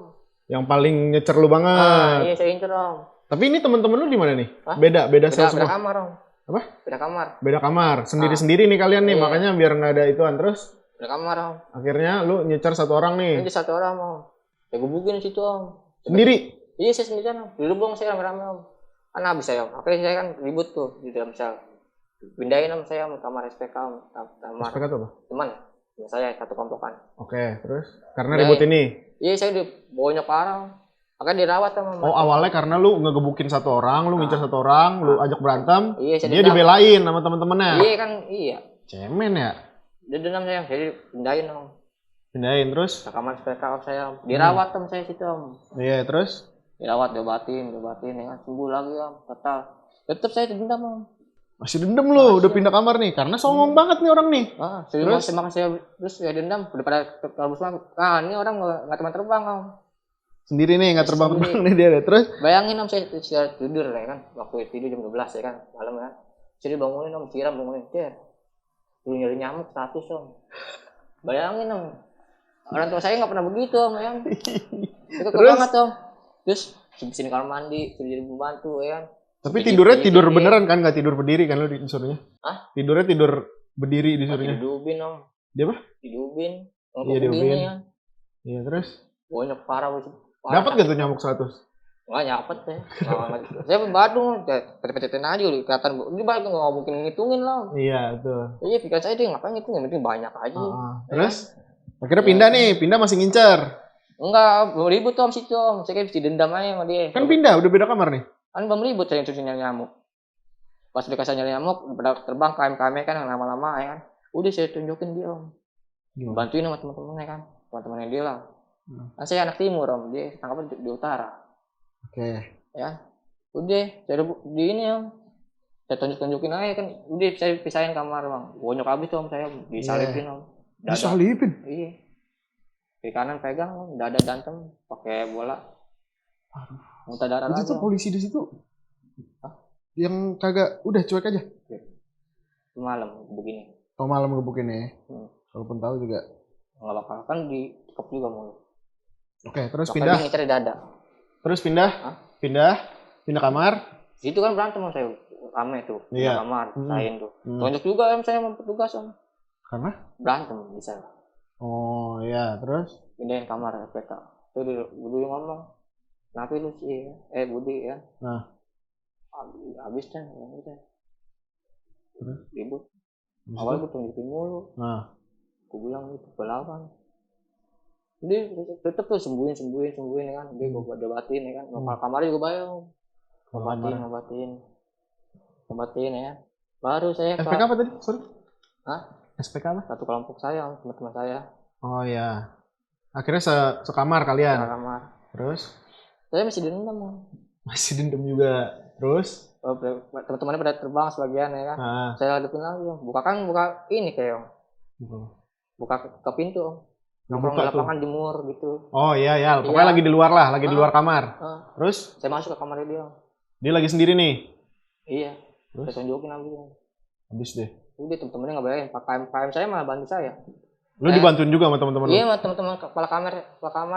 Yang paling nyecer lu banget. Iya, saya incer, Om. Tapi ini teman-teman lu di mana nih? Beda sel semua. Beda kamar, Om. Apa? Beda kamar. Beda kamar. Sendiri-sendiri nih kalian nih, iya. Makanya biar nggak ada ituan terus. Beda kamar, Om. Akhirnya lu nyecer satu orang nih. Ini satu orang, Om. Saya gebukin situ, Om. Sendiri? Iya, saya sendirian, Om. Di lubang saya rame-rame, Om. Kan habis saya, Om. Akhirnya saya kan ribut tuh di dalam sel. Pindahin, Om, saya ke kamar SPK, Om. Kamar. SPK itu apa? Teman saya satu kompokan. Oke, terus karena ribut ini? Iya, saya bonyok parah, Om. Makanya dirawat sama Oh, awalnya karena lu ngegebukin satu orang, lu ngincar satu orang, lu ajak berantem, iya, dia dibelain sama teman-temannya. Iya kan, iya. Cemen ya? Dia dendam saya, jadi pindahin, Om. Pindahin terus? Ke kamar SPK saya, Om. Dirawat, Om, saya situ, Om. Iya, terus? Dirawat, diobatin, ya kan. Sembuh lagi, Om, total. Tetap saya dendam, Om. Masih dendam lu, udah pindah kamar nih, karena songong banget nih orang nih. Terus? Terus saya dendam, udah pada kabus banget. Nah, ini orang nggak terbang, Om. Sendiri nih, nggak terbang-terbang nih dia deh. Terus? Bayangin, Om, saya tidur ya kan, waktu tidur jam 12 ya kan, malam ya. Jadi bangunin, Om, siram bangunin, dulu nyari nyamuk 100, Om. Bayangin, Om, orang tua saya nggak pernah begitu, Om, ya. Itu banget, Om. Terus sini kamar mandi, jadi pembantu ya kan. Tapi tidurnya tidur beneran kan, nggak tidur berdiri kan lu disuruhnya? Hah? Tidurnya tidur berdiri disuruhnya? Diubin, Om. Dia apa? Diubin. Iya, diubin. Iya, terus? Banyak parah. Dapat gak tuh nyamuk 100? Nggak nyapet ya. Saya pembadung, pecet-pecetin aja udah kelihatan. Ini balik nggak mungkin ngitungin lah. Iya, betul. Iya, pikir saya dia ngapain ngitungin, yang penting banyak aja. Terus? Akhirnya pindah nih, pindah masih ngincer. Enggak, belum ribut, Om, situ, Om. Saya kayak mesti dendam aja sama dia. Kan pindah, udah beda kamar nih. Kan belum ribut saya yang nyari nyamuk. Pas udah kasih nyari nyamuk, terbang KM kan yang lama-lama ya kan. Udah saya tunjukin dia, Om. Bantuin sama teman-temannya kan. Teman-temannya dia lah. Kan saya anak timur, Om. Dia tangkapnya di utara. Oke. Ya. Udah, saya di ini, Om. Saya tunjukin aja kan. Udah saya pisahin kamar, Bang. Bonyok habis tuh, Om, saya disalipin, Om. Disalipin? Iya. Di kanan pegang, Om. Dada dantem pakai bola. Muntah darah lagi. Itu polisi di situ? Yang kagak udah cuek aja? Malam begini. Oh, malam gebukin ya. Walaupun tahu juga nggak bakal kan dikep juga mulu. Oke, terus pindah. Cari dada. Terus pindah? Pindah kamar. Situ kan berantem sama saya, rame tuh. Iya. Kamar, lain tuh. Tunjuk juga Om, saya mau petugas, Om. Karena? Berantem bisa. Oh iya, terus? Pindahin kamar SPK. Tuh Budi ngomong, kenapa lu sih? Budi ya. Nah. Habis kan, ya. Ribut. Awalnya gue tunjukin mulu. Nah. Gue bilang gitu, belawan. Dia tetep tuh sembuhin ya kan. Dia gue debatin ya kan. Kamarnya juga bayang. Ngobatin ya. Baru saya SPK apa tadi? Sorry. Hah? SPK apa? Satu kelompok saya, teman-teman saya. Oh iya. Akhirnya sekamar kalian? Sekamar. Terus? Saya masih dendam, Om. Masih dendam juga. Terus? Teman-temannya pada terbang sebagian ya kan. Saya hadapin lagi, Om. Buka ini kayak, Om. Buka ke pintu, Om. Nongkrong di lapangan jemur gitu. Oh iya. Pokoknya lagi di luar lah, lagi di luar kamar. Terus? Saya masuk ke kamarnya dia, Om. Dia lagi sendiri nih? Iya. Terus? Saya tunjukin lagi, Om. Habis deh. Udah temen-temennya nggak bayangin. KM saya malah bantu saya. Lu dibantuin juga sama teman-teman lu? Iya, sama teman-teman kepala kamar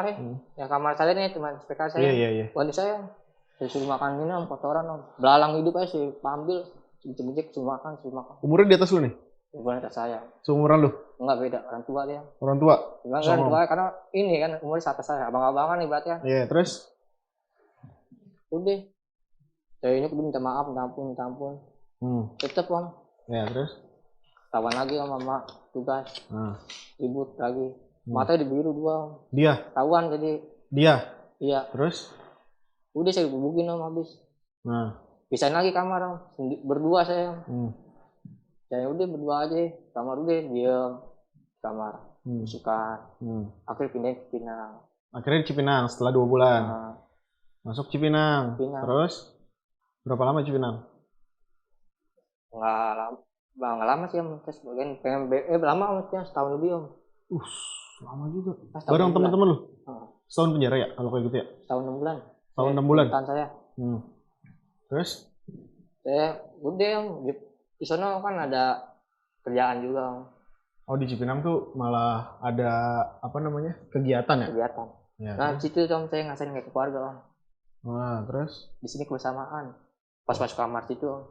ya. Yang kamar saya nih, teman SPK saya. Iya. Bantu saya. Saya suruh makan ini, Om, kotoran, Om. Belalang hidup aja sih, ambil. Becek-becek, suruh makan. Umurnya di atas lu nih? Bukan atas saya. Seumuran lu? Enggak, beda. Orang tua dia. Orang tua? Orang tua karena ini kan umurnya atas saya. Abang-abangan nih berarti kan. Iya, terus? Udah. Saya ini minta maaf, minta ampun. Tetep, Om. Iya, terus? Tawan lagi sama mama tugas. Ribut lagi. Matanya dibiru 2, Om. Dia? Tawan jadi. Dia? Iya. Terus? Udah saya bubukin, Om, habis. Pisahin lagi kamar, Om. Berdua saya, Om. Saya udah berdua aja. Kamar udah diem. Kamar. Suka. Akhirnya pindah ke Cipinang. Akhirnya di Cipinang setelah 2 bulan. Masuk Cipinang. Terus? Berapa lama Cipinang? Nggak lama sih, Om. Sebagian lama, Om, setahun lebih, Om. Lama juga. Bareng teman-teman lu? Setahun penjara ya kalau kayak gitu ya? Setahun 6 bulan. Tahun 6 bulan? Tahan saya. Terus? Saya udah, Om. Di sana kan ada kerjaan juga om. Oh di Cipinang tuh malah ada apa namanya kegiatan ya? Kegiatan. Ya, Nah di situ om saya ngerasain kayak keluarga om. Nah terus? Di sini kebersamaan. Pas masuk kamar situ om.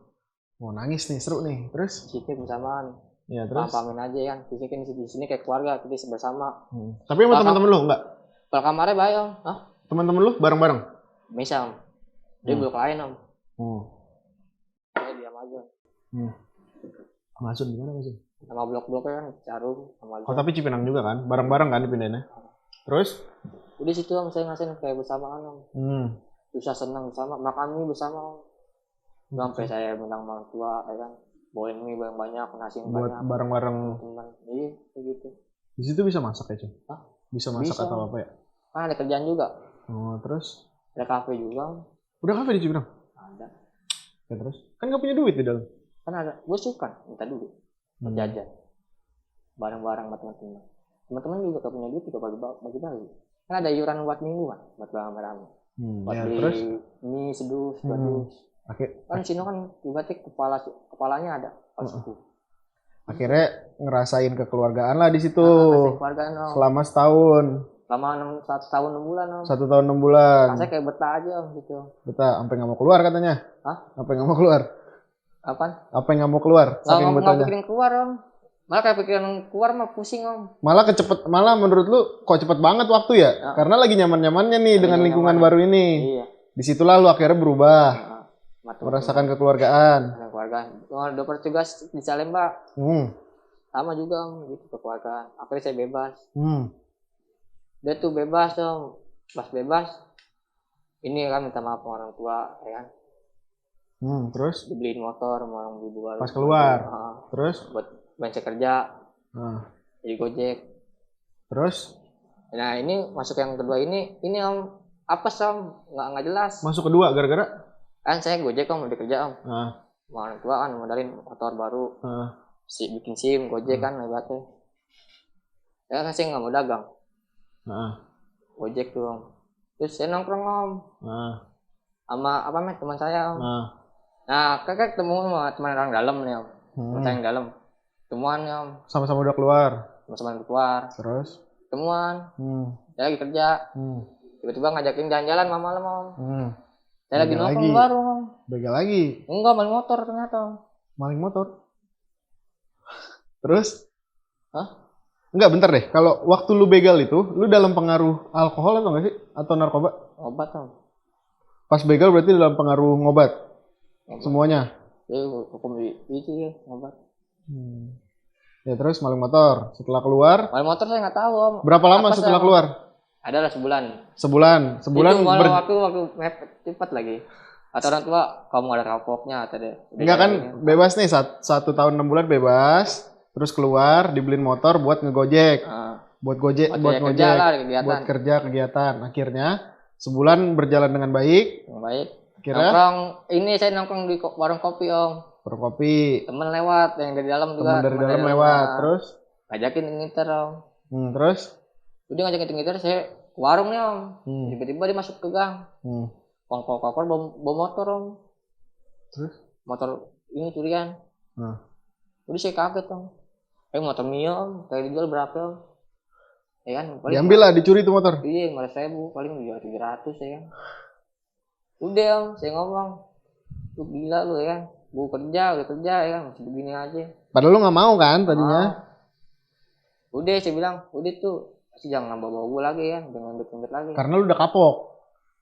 Mau nangis nih seru nih. Terus? Di sini kebersamaan. Ya terus? Pahamin aja kan. Di sini kayak keluarga kita bersama. Tapi sama teman-teman lu enggak? Kalau kamarnya baik om. Hah? Teman-teman lu bareng-bareng? Bisa om. Dia blok lain om. Saya diam aja. Masun gimana Masun? Sama blok-bloknya kan Carum sama Oh tapi Cipinang juga kan? Bareng-bareng kan dipindahinnya? Terus? Udah situ om saya ngerasain kayak bersamaan om. Susah senang bersama, makan mie bersama om. Sampai saya bilang orang tua ya kan, bawain mie banyak, nasi buat banyak. Bareng-bareng. Teman, iya kayak gitu. Di situ bisa masak ya, Cun? Hah? Bisa masak Bisa. atau apa ya? Kan ada kerjaan juga. Oh, terus? Ada kafe juga. Udah kafe di Cipinang? Ada. Ya terus? Kan gak punya duit di dalam. Kan ada, gue suka minta duit. Jajan. Bareng-bareng sama teman-teman. Teman-teman juga gak punya duit juga bagi-bagi. Kan ada iuran buat mingguan, buat barang-barang. Buat Ya, beli terus? mie sedus, badus. Kan sini kan ibaratnya kepalanya ada. Akhirnya ngerasain kekeluargaan lah di situ. Kekeluargaan om. Selama setahun. Selama 1 tahun 6 bulan om. 1 tahun 6 bulan. Saya kayak betah aja om gitu. Betah, sampai nggak mau keluar katanya. Hah? Apa yang nggak mau keluar? Apaan? Apa yang nggak mau keluar? Saking Nggak pikirin keluar om. Malah kayak pikiran keluar mah pusing om. Malah menurut lu kok cepet banget waktu ya? Karena lagi nyaman-nyamannya nih dengan lingkungan baru ini. Iya. Disitulah lu akhirnya berubah. Merasakan kekeluargaan. Kekeluargaan. Udah bertugas di Salemba. Sama juga om, gitu kekeluargaan. Akhirnya saya bebas. Dia tuh bebas om. Pas bebas, ini kan minta maaf sama orang tua, ya kan. Terus? Dibeliin motor sama orang ibu baru. Pas keluar. Terus? Buat bantu kerja. Jadi Gojek. Terus? Nah ini masuk yang kedua ini om apes om, nggak jelas. Masuk kedua gara-gara? Kan saya Gojek om, udah kerja om. Orang tua kan modalin motor baru. Bikin SIM, Gojek kan hebatnya. Ya kan saya nggak mau dagang. Gojek tuh om. Terus saya nongkrong om. Sama teman saya om. Nah kakak ketemu sama teman orang dalam nih om. Teman saya yang dalam. Temuan om. Sama-sama udah keluar. Sama-sama keluar. Terus? Temuan. Saya lagi kerja. Tiba-tiba ngajakin jalan-jalan malam om. Saya lagi nongkrong baru om. Begal lagi? Enggak, maling motor ternyata om. Maling motor? Terus? Hah? Enggak, bentar deh. Kalau waktu lu begal itu, lu dalam pengaruh alkohol atau enggak sih? Atau narkoba? Obat om. Pas begal berarti dalam pengaruh ngobat? Semuanya? Ya, hukum itu ya, obat. Ya terus maling motor. Setelah keluar? Maling motor saya nggak tahu om. Berapa lama setelah keluar? Adalah sebulan. Sebulan itu waktu mepet cepat lagi. Atau orang tua kamu ada kapoknya atau deh. Enggak kan bebas nih 1 tahun 6 bulan bebas. Terus keluar dibeliin motor buat ngegojek. Buat ngojek, buat kerja kegiatan. Akhirnya sebulan berjalan dengan baik. Akhirnya nongkrong, ini saya nongkrong di warung kopi om. Warung kopi. Temen lewat yang dari dalam juga. Temen dari dalam lewat. Terus? Ngajakin ngiter om. Terus? Udah ngajakin ngiter saya ke warung nih om. Tiba-tiba dia masuk ke gang. Kokor bawa motor om. Terus? Motor ini curian. Udah saya kaget om. Motor Mio om, kayak dijual berapa om? Ya kan? Diambil lah, dicuri tuh motor? Iya, 500.000, paling dijual 700 ya kan. Udah om, saya ngomong. Lu gila lu ya kan. Gue udah kerja ya kan, masih begini aja. Padahal lu gak mau kan tadinya? Udah saya bilang, udah tuh. Masih jangan bawa gue lagi ya, jangan ngebet lagi. Karena lu udah kapok?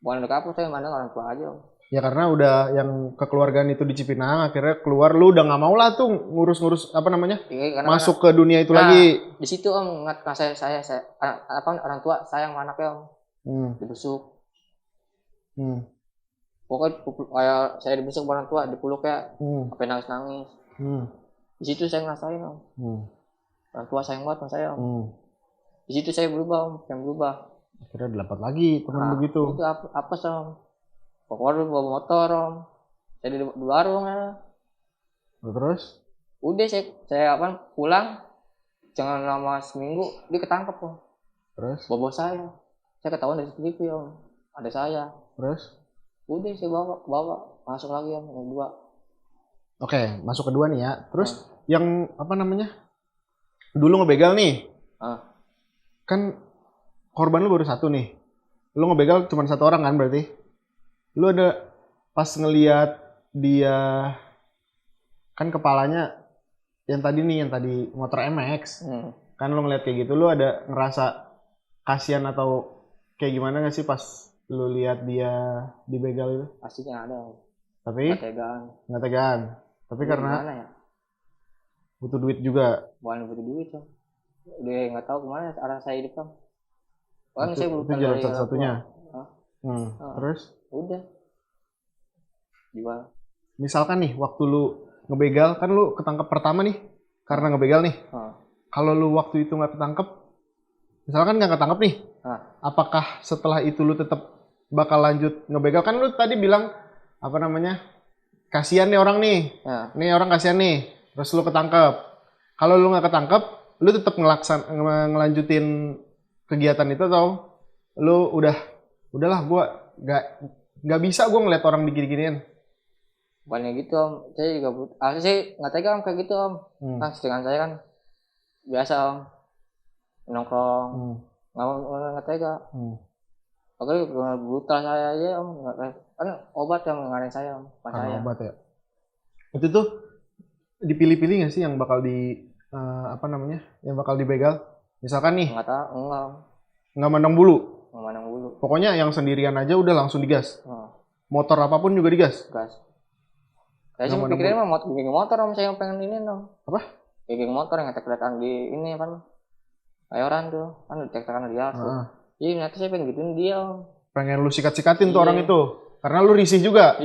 Bukan udah kapok, saya mandang orang tua aja om. Ya karena udah yang kekeluargaan itu di Cipinang, akhirnya keluar lu udah nggak mau lah tuh ngurus-ngurus apa namanya, masuk ke dunia itu lagi. Di situ om ngat saya orang tua sayang sama anaknya om. Dibesuk. Pokoknya kayak saya dibesuk orang tua, dipeluk ya, sampai nangis. Di situ saya ngerasain om. Orang tua sayang banget sama saya om. Di situ saya berubah om, yang berubah. Akhirnya dapat lagi teman begitu. Itu apa om? Pokoknya bawa motor om. Saya di warung ya. Terus? Udah saya pulang. Jangan lama seminggu dia ketangkep om. Terus? Bawa saya. Saya ketahuan dari TV om. Ada saya. Terus? Udah saya bawa masuk lagi om yang kedua. Oke, masuk kedua nih ya. Terus yang apa namanya? Dulu ngebegal nih. Kan korban lu baru satu nih. Lu ngebegal cuma satu orang kan berarti? Lu ada pas ngelihat dia kan kepalanya yang tadi motor MX. Kan lu ngeliat kayak gitu, lu ada ngerasa kasihan atau kayak gimana nggak sih pas lu lihat dia dibegal itu? Pastinya ada. Tapi nggak tegaan. Tapi karena ya? butuh duit juga. Bukan butuh duit tuh. Dia nggak tahu kemana arah saya hidup kan. Kan saya belum itu jalan satu-satunya. Terus? Udah. Jual. Misalkan nih waktu lu ngebegal, kan lu ketangkep pertama nih karena ngebegal nih. Kalau lu waktu itu nggak ketangkep, misalkan nggak ketangkep nih, apakah setelah itu lu tetap bakal lanjut ngebegal? Kan lu tadi bilang apa namanya, kasihan nih orang nih, nih orang kasihan nih, terus lu ketangkep. Kalau lu nggak ketangkep, lu tetap ngelanjutin kegiatan itu atau lu udahlah gua nggak bisa gua ngeliat orang digini-giniin. Bukannya gitu om, saya juga harusnya sih nggak tega om kayak gitu om. Kan settingan saya kan biasa om, nongkrong, nggak tega. Oke, brutal saya aja om, kan obat yang ngarahin saya om, pas saya. Obat ya. Itu tuh dipilih-pilih nggak sih yang bakal apa namanya, yang bakal dibegal? Misalkan nih. Nggak tahu, enggak. Nggak mandang bulu. Nggak mandang bulu. Pokoknya yang sendirian aja udah langsung digas. Motor apapun juga digas. Gas. Saya sih pikirin mah geng motor om, saya yang pengen ini om. Apa? Geng motor yang ngetek-ngetekan di ini kan. Bayoran tuh, kan ditek-tekan di atas. Iya, nanti saya pengen gituin dia om. Pengen lu sikat-sikatin tuh orang itu. Karena lu risih juga.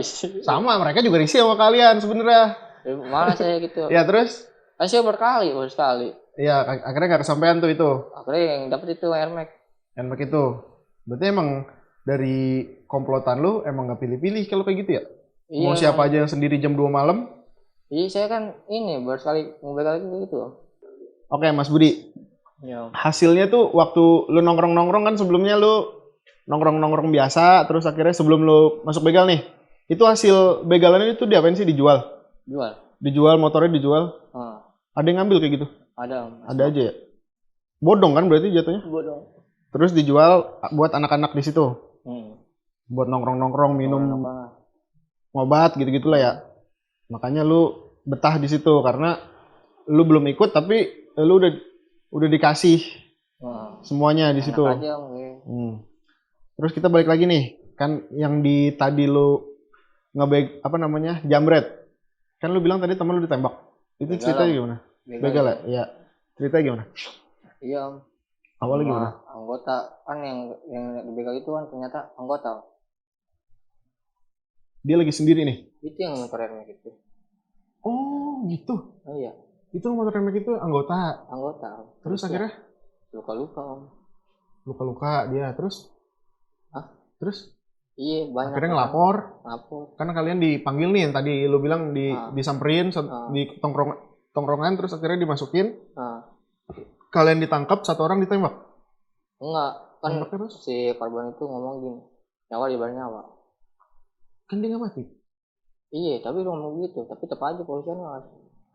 Sama, mereka juga risih sama kalian sebenarnya. Malah saya gitu. Ya terus? Saya berkali, baru sekali. Iya, akhirnya nggak kesampaian tuh itu. Akhirnya yang dapet itu Air Max. Air Max itu. Berarti emang dari komplotan lu emang nggak pilih-pilih kalau kayak gitu ya? Iya, mau siapa aja yang sendiri jam 2 malam? Iya, saya kan ini baru sekali ngebegal gitu. Oke, Mas Budi. Ya. Hasilnya tuh waktu lu nongkrong-nongkrong kan sebelumnya lu nongkrong-nongkrong biasa, terus akhirnya sebelum lu masuk begal nih, itu hasil begalannya itu diapain sih? Dijual? Dijual, motornya dijual? Ada yang ngambil kayak gitu? Ada aja ya? Bodong kan berarti jatuhnya? Bodong. Terus dijual buat anak-anak di situ? Buat nongkrong-nongkrong, minum obat gitu-gitulah ya? Makanya lu betah di situ karena lu belum ikut tapi lu udah dikasih semuanya di situ. Terus kita balik lagi nih, kan yang di tadi lu jambret. Kan lu bilang tadi teman lu ditembak. Itu ceritanya gimana? Begal ya? Iya. Ceritanya gimana? Iya om. Awalnya gimana? Anggota kan yang dibegal itu kan ternyata anggota. Dia lagi sendiri nih? Itu yang motor remnya gitu. Oh gitu? Oh iya. Itu motor remnya itu anggota? Terus akhirnya? Luka-luka om. Luka-luka dia, terus? Terus? Iya banyak. Akhirnya ngelapor? Karena kalian dipanggil nih yang tadi lu bilang disamperin di tongkrongan terus akhirnya dimasukin. Kalian ditangkap, satu orang ditembak? Enggak, kan si korban itu ngomong gini, nyawa di bawah nyawa. Kan dia nggak mati? Iya, tapi lu ngomong gitu, tapi tetap aja polisian nggak.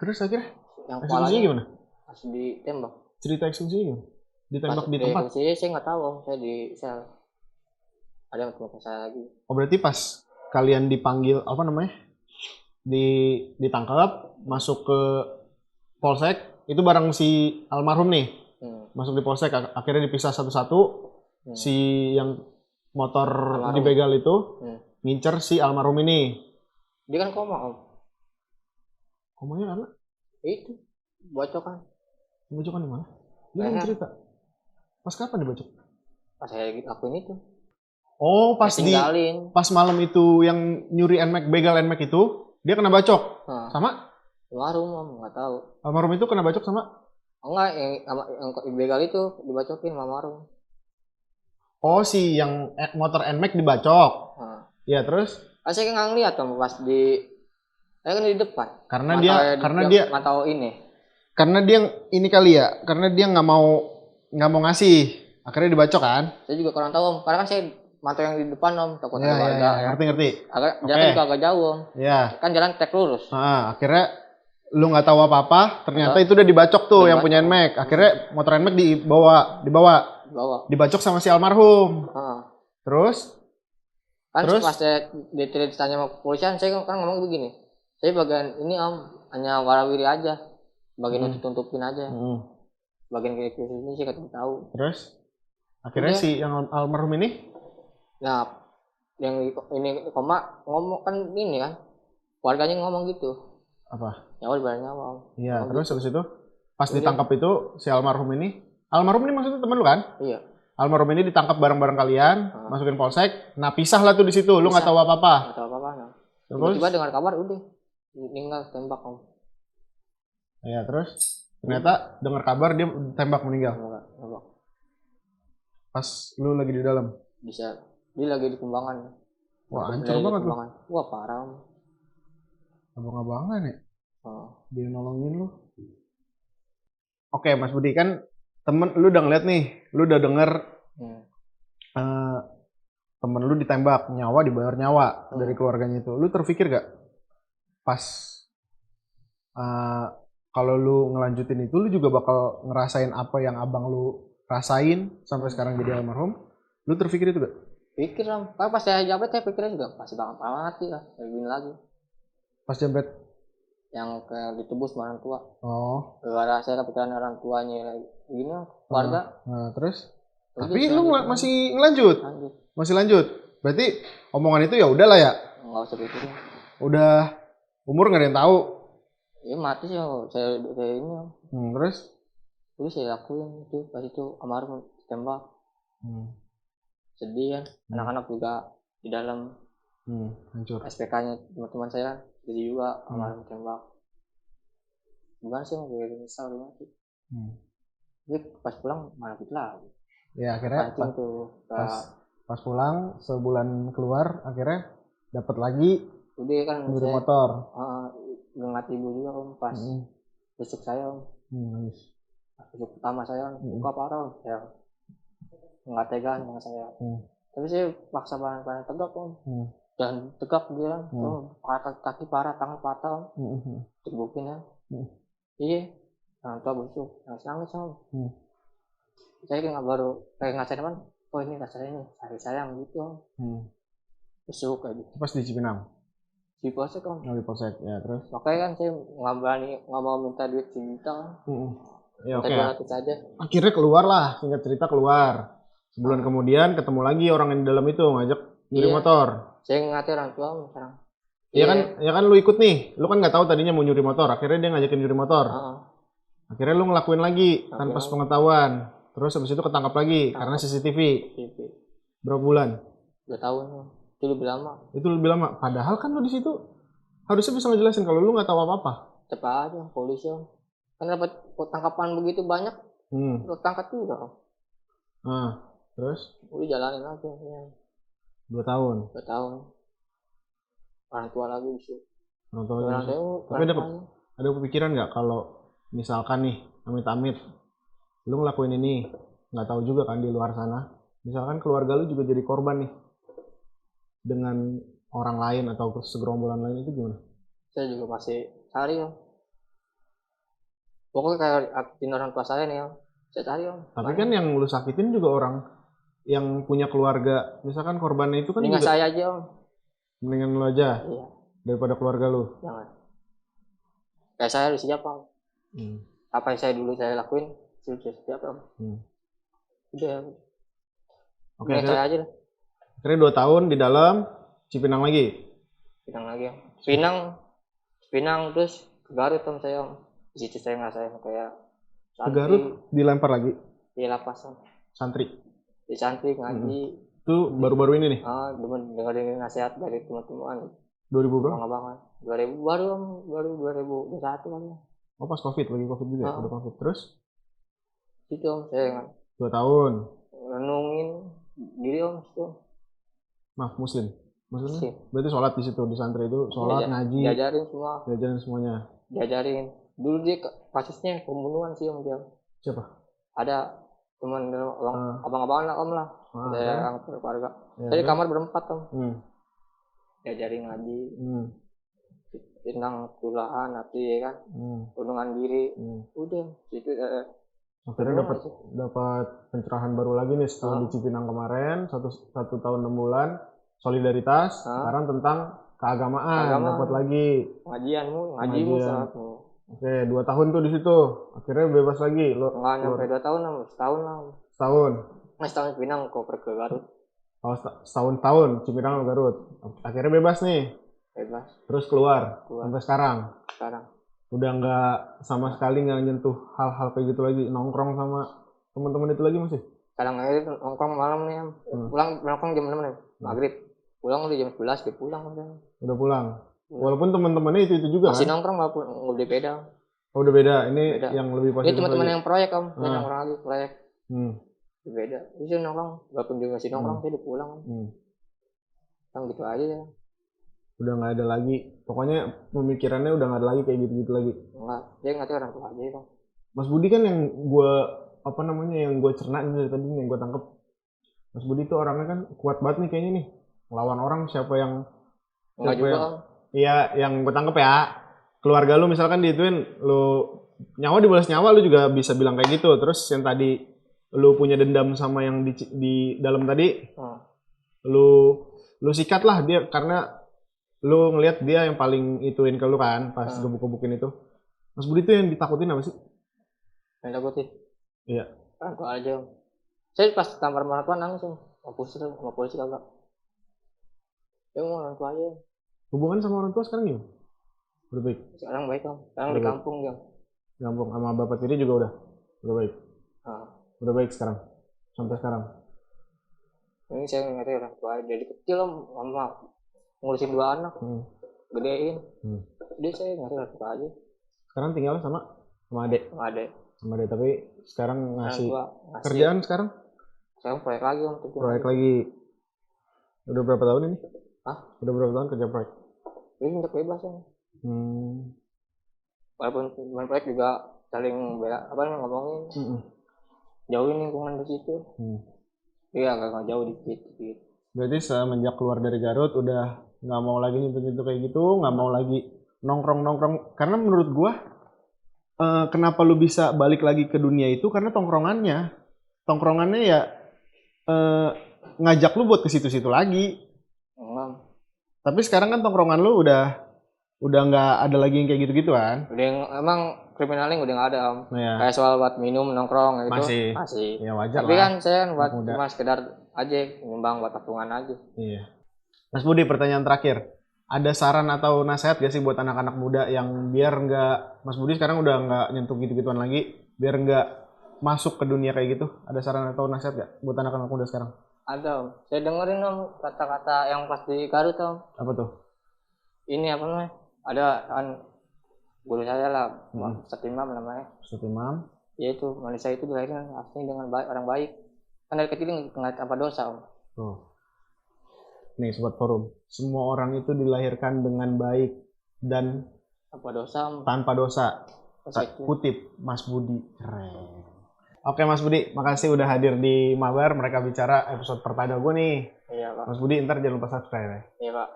Terus akhirnya? Yang kepalanya gimana? Masih ditembak. Cerita eksekusinya gimana? Ditembak di tempat? Eksekusinya saya nggak tahu, saya di sel. Ada teman saya lagi. Oh berarti pas kalian dipanggil ditangkap, masuk ke polsek, itu bareng si almarhum nih, masuk di polsek, akhirnya dipisah satu-satu. Si yang motor dibegal itu ngincer si almarhum ini. Dia kan koma om. Komanya karena? Itu bocokan. Bocokan di mana? Dia kan cerita. Pas kapan dibocok? Pas saya lakuin itu. Oh pas malam itu yang nyuri NMAX, begal NMAX itu dia kena bacok. Sama? Almarhum om, nggak tahu. Almarhum itu kena bacok sama? Enggak, yang begal itu dibacokin sama almarhum. Oh si yang motor NMAX dibacok. Ya terus? Saya kan nggak ngeliat om pas saya kan di depan. Karena dia mantau ini. Karena dia ini kali ya, karena dia nggak mau ngasih, akhirnya dibacok kan? Saya juga kurang tahu om, karena kan saya mantau yang di depan om, takut ada warga. Ngerti. Jalan juga agak jauh om. Ya. Kan jalan tek lurus. Akhirnya lu nggak tahu apa-apa, ternyata itu udah dibacok tuh yang punya Nmax. Akhirnya motor Nmax dibawa, dibacok sama si almarhum. Terus pas saya ditanya sama kepolisian, saya kan ngomong begini, saya bagian ini om hanya warawiri aja, bagian tutupin aja, bagian kayak ini sih katanya tahu. Terus akhirnya si yang almarhum ini, nah yang ini koma ngomong kan ini kan, keluarganya ngomong gitu. Apa? Nyawa dibayar nyawa. Iya, terus habis itu pas ditangkap itu si almarhum ini maksudnya temen lu kan? Iya. Almarhum ini ditangkap bareng-bareng kalian, masukin polsek. Nah, pisah lah tuh di situ. Lu nggak tahu apa-apa. Nggak tahu apa-apa. Nah. Terus tiba-tiba dengar kabar udah meninggal tembak om. Iya, terus ternyata dengar kabar dia tembak meninggal. Tembak. Pas lu lagi di dalam. Bisa. Dia lagi di Kembangan. Wah, hancur banget tuh. Wah, parah om. Abang-abangan ya? Dia nolongin lu. Oke, Mas Budi, kan temen lu udah ngeliat nih, lu udah denger temen lu ditembak, nyawa dibayar nyawa dari keluarganya itu. Lu terpikir gak pas kalau lu ngelanjutin itu, lu juga bakal ngerasain apa yang abang lu rasain sampai sekarang jadi almarhum? Lu terpikir itu gak? Pikir om, pas saya jabret saya pikirnya juga pasti bakal mati lah, kayak gini lagi. Pas jabret? Yang kayak ditebus sama orang tua. Gara-gara saya kepikiran orang tuanya lagi gini keluarga. Terus? Tapi lu masih ngelanjut? Masih lanjut? Berarti omongan itu ya udahlah ya? Nggak usah pikirin. Udah umur nggak ada yang tahu? Ya mati sih saya ini. Terus? Terus saya lakuin itu pas itu almarhum tembak. Sedih kan, anak-anak juga di dalam. Hancur. SPK-nya teman-teman saya jadi juga almarhum tembak. Gimana sih gue misal mati. Jadi pas pulang malah gitu lagi. Ya akhirnya pas pulang sebulan keluar akhirnya dapat lagi udah kan nyuri motor. Ngengat ibu juga om pas besok saya om. Besok pertama saya buka parah om. Ya nggak tegaan sama saya. Tapi saya paksa bahan tegak om. Dan tegak dia kaki parah, tangan patah om. Tegukin ya. Iya. Orang tua busuk, nangis om. Saya kayak ngasain teman, oh ini rasanya ini, sayang gitu om. Busuk kayak gitu. Pas di Cipinang? Di polsek om. Di polsek, ya terus? Makanya kan saya nggak mau minta duit sejuta om. Ya oke. 200 aja. Akhirnya keluar lah, singkat cerita keluar. Sebulan kemudian ketemu lagi orang yang di dalam itu ngajak nyuri motor. Saya ngatir orang tua om sekarang. Ya kan lu ikut nih, lu kan nggak tahu tadinya mau nyuri motor, akhirnya dia ngajakin nyuri motor. Akhirnya lu ngelakuin lagi tanpa sepengetahuan, terus habis itu ketangkap lagi karena CCTV. Berapa bulan? 2 tahun, itu lebih lama. Itu lebih lama, padahal kan lu di situ harusnya bisa ngejelasin kalau lu nggak tahu apa-apa. Cepat aja polisi om, kan dapat tangkapan begitu banyak, lu tangkap juga om. Terus? Udah jalanin aja. 2 tahun. 2 tahun. Orang tua lagi bisa. Orang tua lagi. Tapi ada kepikiran nggak kalau misalkan nih amit-amit lu ngelakuin ini nggak tahu juga kan di luar sana, misalkan keluarga lu juga jadi korban nih dengan orang lain atau segerombolan lain, itu gimana? Saya juga masih cari om. Pokoknya kayak akitin orang tua saya nih om. Saya cari om. Tapi kan yang lu sakitin juga orang yang punya keluarga, misalkan korbannya itu kan mendingan juga. Saya aja om. Mendingan lu aja? Iya. Daripada keluarga lu? Jangan. Kayak saya harus siap om. Apa yang saya lakuin, saya siap om. Udah. Oke. Saya aja lah. Akhirnya 2 tahun di dalam Cipinang lagi? Pinang lagi om. Pinang terus ke Garut om saya om. Di situ saya ngerasain kayak ke Garut dilempar lagi? Di lapas om. Santri? Di santri ngaji. Itu baru-baru ini nih? Dengerin nasihat dari teman-teman. 2000 berapa? Bang. 2000 baru om, baru 2021 kan ya. Oh pas COVID, lagi COVID juga ya? Udah COVID. Terus? Itu om, saya 2 tahun? Renungin diri om, itu. Muslim? Muslim? Berarti sholat di situ, di santri itu, sholat, ngaji? Diajarin semua. Diajarin semuanya? Diajarin. Dulu dia kasusnya pembunuhan sih om dia. Siapa? Ada teman abang-abangan lah om lah. Saya yang keluarga. Jadi kamar berempat om. Diajarin ngaji. Pinang Kelurahan nanti ya kan, Gunungan Giri, udah itu. Akhirnya dapat pencerahan baru lagi nih setelah di Cipinang kemarin, satu tahun 6 bulan solidaritas, sekarang tentang keagamaan dapat lagi. Ngajimu salatmu. Oke, 2 tahun tuh di situ. Akhirnya bebas lagi. Nggak nyampe 2 tahun, setahun lah. Setahun Cipinang kok pergi ke Garut. Oh, setahun Cipinang ke Garut. Akhirnya bebas nih. Bebas. Terus keluar. Sampai sekarang. Udah nggak sama sekali nggak nyentuh hal-hal kayak gitu lagi, nongkrong sama teman-teman itu lagi masih? Kadang aja nongkrong malam nih, pulang nongkrong jam 6 nih, maghrib. Pulang udah jam 11, dia pulang udah. Udah pulang. Walaupun teman-temannya itu juga masih kan? Nongkrong walaupun udah beda. Oh, udah beda. Ini beda. Yang lebih positif. Ini teman-teman yang proyek yang orang lagi proyek. Beda. Itu nongkrong, walaupun dia masih nongkrong, dia udah pulang. Kan gitu aja ya. Udah nggak ada lagi, pokoknya pemikirannya udah nggak ada lagi kayak gitu-gitu lagi. Enggak, dia ngerti orang tua aja kan. Mas Budi kan yang yang gue cerna dari tadi, yang gue tangkep. Mas Budi tuh orangnya kan kuat banget nih kayaknya nih, ngelawan orang siapa yang iya yang gue tangkep ya, keluarga lu misalkan diituin, lu nyawa dibalas nyawa, lu juga bisa bilang kayak gitu. Terus yang tadi lu punya dendam sama yang di dalam tadi, lu sikat lah dia karena lu ngelihat dia yang paling ituin ke lu kan pas gebuk-gebukin itu. Mas Budi tuh yang ditakutin apa sih? Yang takutin? Iya. Orang tua aja. Saya pas tampar orang tua nangis sama polisi kagak. Dia mau orang tua aja. Hubungan sama orang tua sekarang gimana? Udah baik? Sekarang baik kan. Sekarang di kampung dia. Di kampung sama bapak tiri juga udah baik? Udah baik sekarang? Sampai sekarang? Ini saya ngerti orang tua dari kecil mama ngurusin 2 anak, gedein. Jadi saya ngerti orang tua aja. Sekarang tinggal sama adek? Sama adek, tapi sekarang ngasih kerjaan sekarang? Sekarang proyek lagi om. Proyek lagi. Udah berapa tahun ini? Udah berapa tahun kerja proyek? Ini minta bebas om. Walaupun teman proyek juga saling ngomongin. Jauhin lingkungan di situ. Iya agak jauh dikit. Berarti semenjak keluar dari Garut udah nggak mau lagi nyentuh-nyentuh kayak gitu, nggak mau lagi nongkrong. Karena menurut gua kenapa lu bisa balik lagi ke dunia itu karena tongkrongannya ya ngajak lu buat ke situ-situ lagi. Tapi sekarang kan tongkrongan lu udah nggak ada lagi yang kayak gitu-gitu kan? Udah emang kriminalnya udah nggak ada om. Ya. Kayak soal buat minum nongkrong gitu masih. Ya wajar. Tapi kan saya buat cuma sekedar aja nyumbang buat patungan aja. Iya. Mas Budi, pertanyaan terakhir. Ada saran atau nasihat gak sih buat anak-anak muda yang biar nggak, Mas Budi sekarang udah nggak nyentuh gitu-gituan lagi, biar nggak masuk ke dunia kayak gitu? Ada saran atau nasihat gak buat anak-anak muda sekarang? Ada om. Saya dengerin om kata-kata yang pas di Garut om. Apa tuh? Ini apa namanya? Ada kan guru saya lah, Ustadz Imam namanya. Ustadz Imam? Ya itu, manusia itu dilahirkan aslinya dengan baik, orang baik. Kan dari kecil nggak tanpa dosa om. Nih Sobat Forum, semua orang itu dilahirkan dengan baik dan tanpa dosa. Kutip Mas Budi. Keren. Oke Mas Budi, makasih udah hadir di Mabar Mereka Bicara episode pertama gue nih. Iya Pak. Mas Budi, ntar jangan lupa subscribe ya. Iya Pak.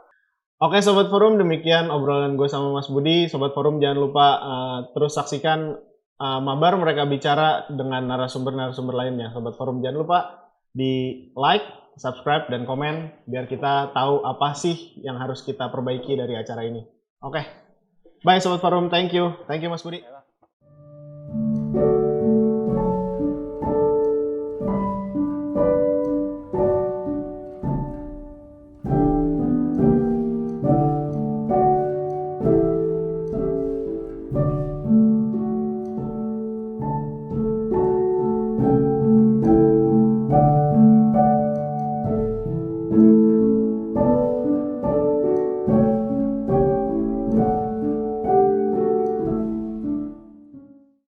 Oke Sobat Forum, demikian obrolan gue sama Mas Budi. Sobat Forum jangan lupa terus saksikan Mabar Mereka Bicara dengan narasumber-narasumber lainnya. Sobat Forum jangan lupa di like, subscribe, dan komen biar kita tahu apa sih yang harus kita perbaiki dari acara ini. Oke. Bye Sobat Forum, thank you Mas Budi.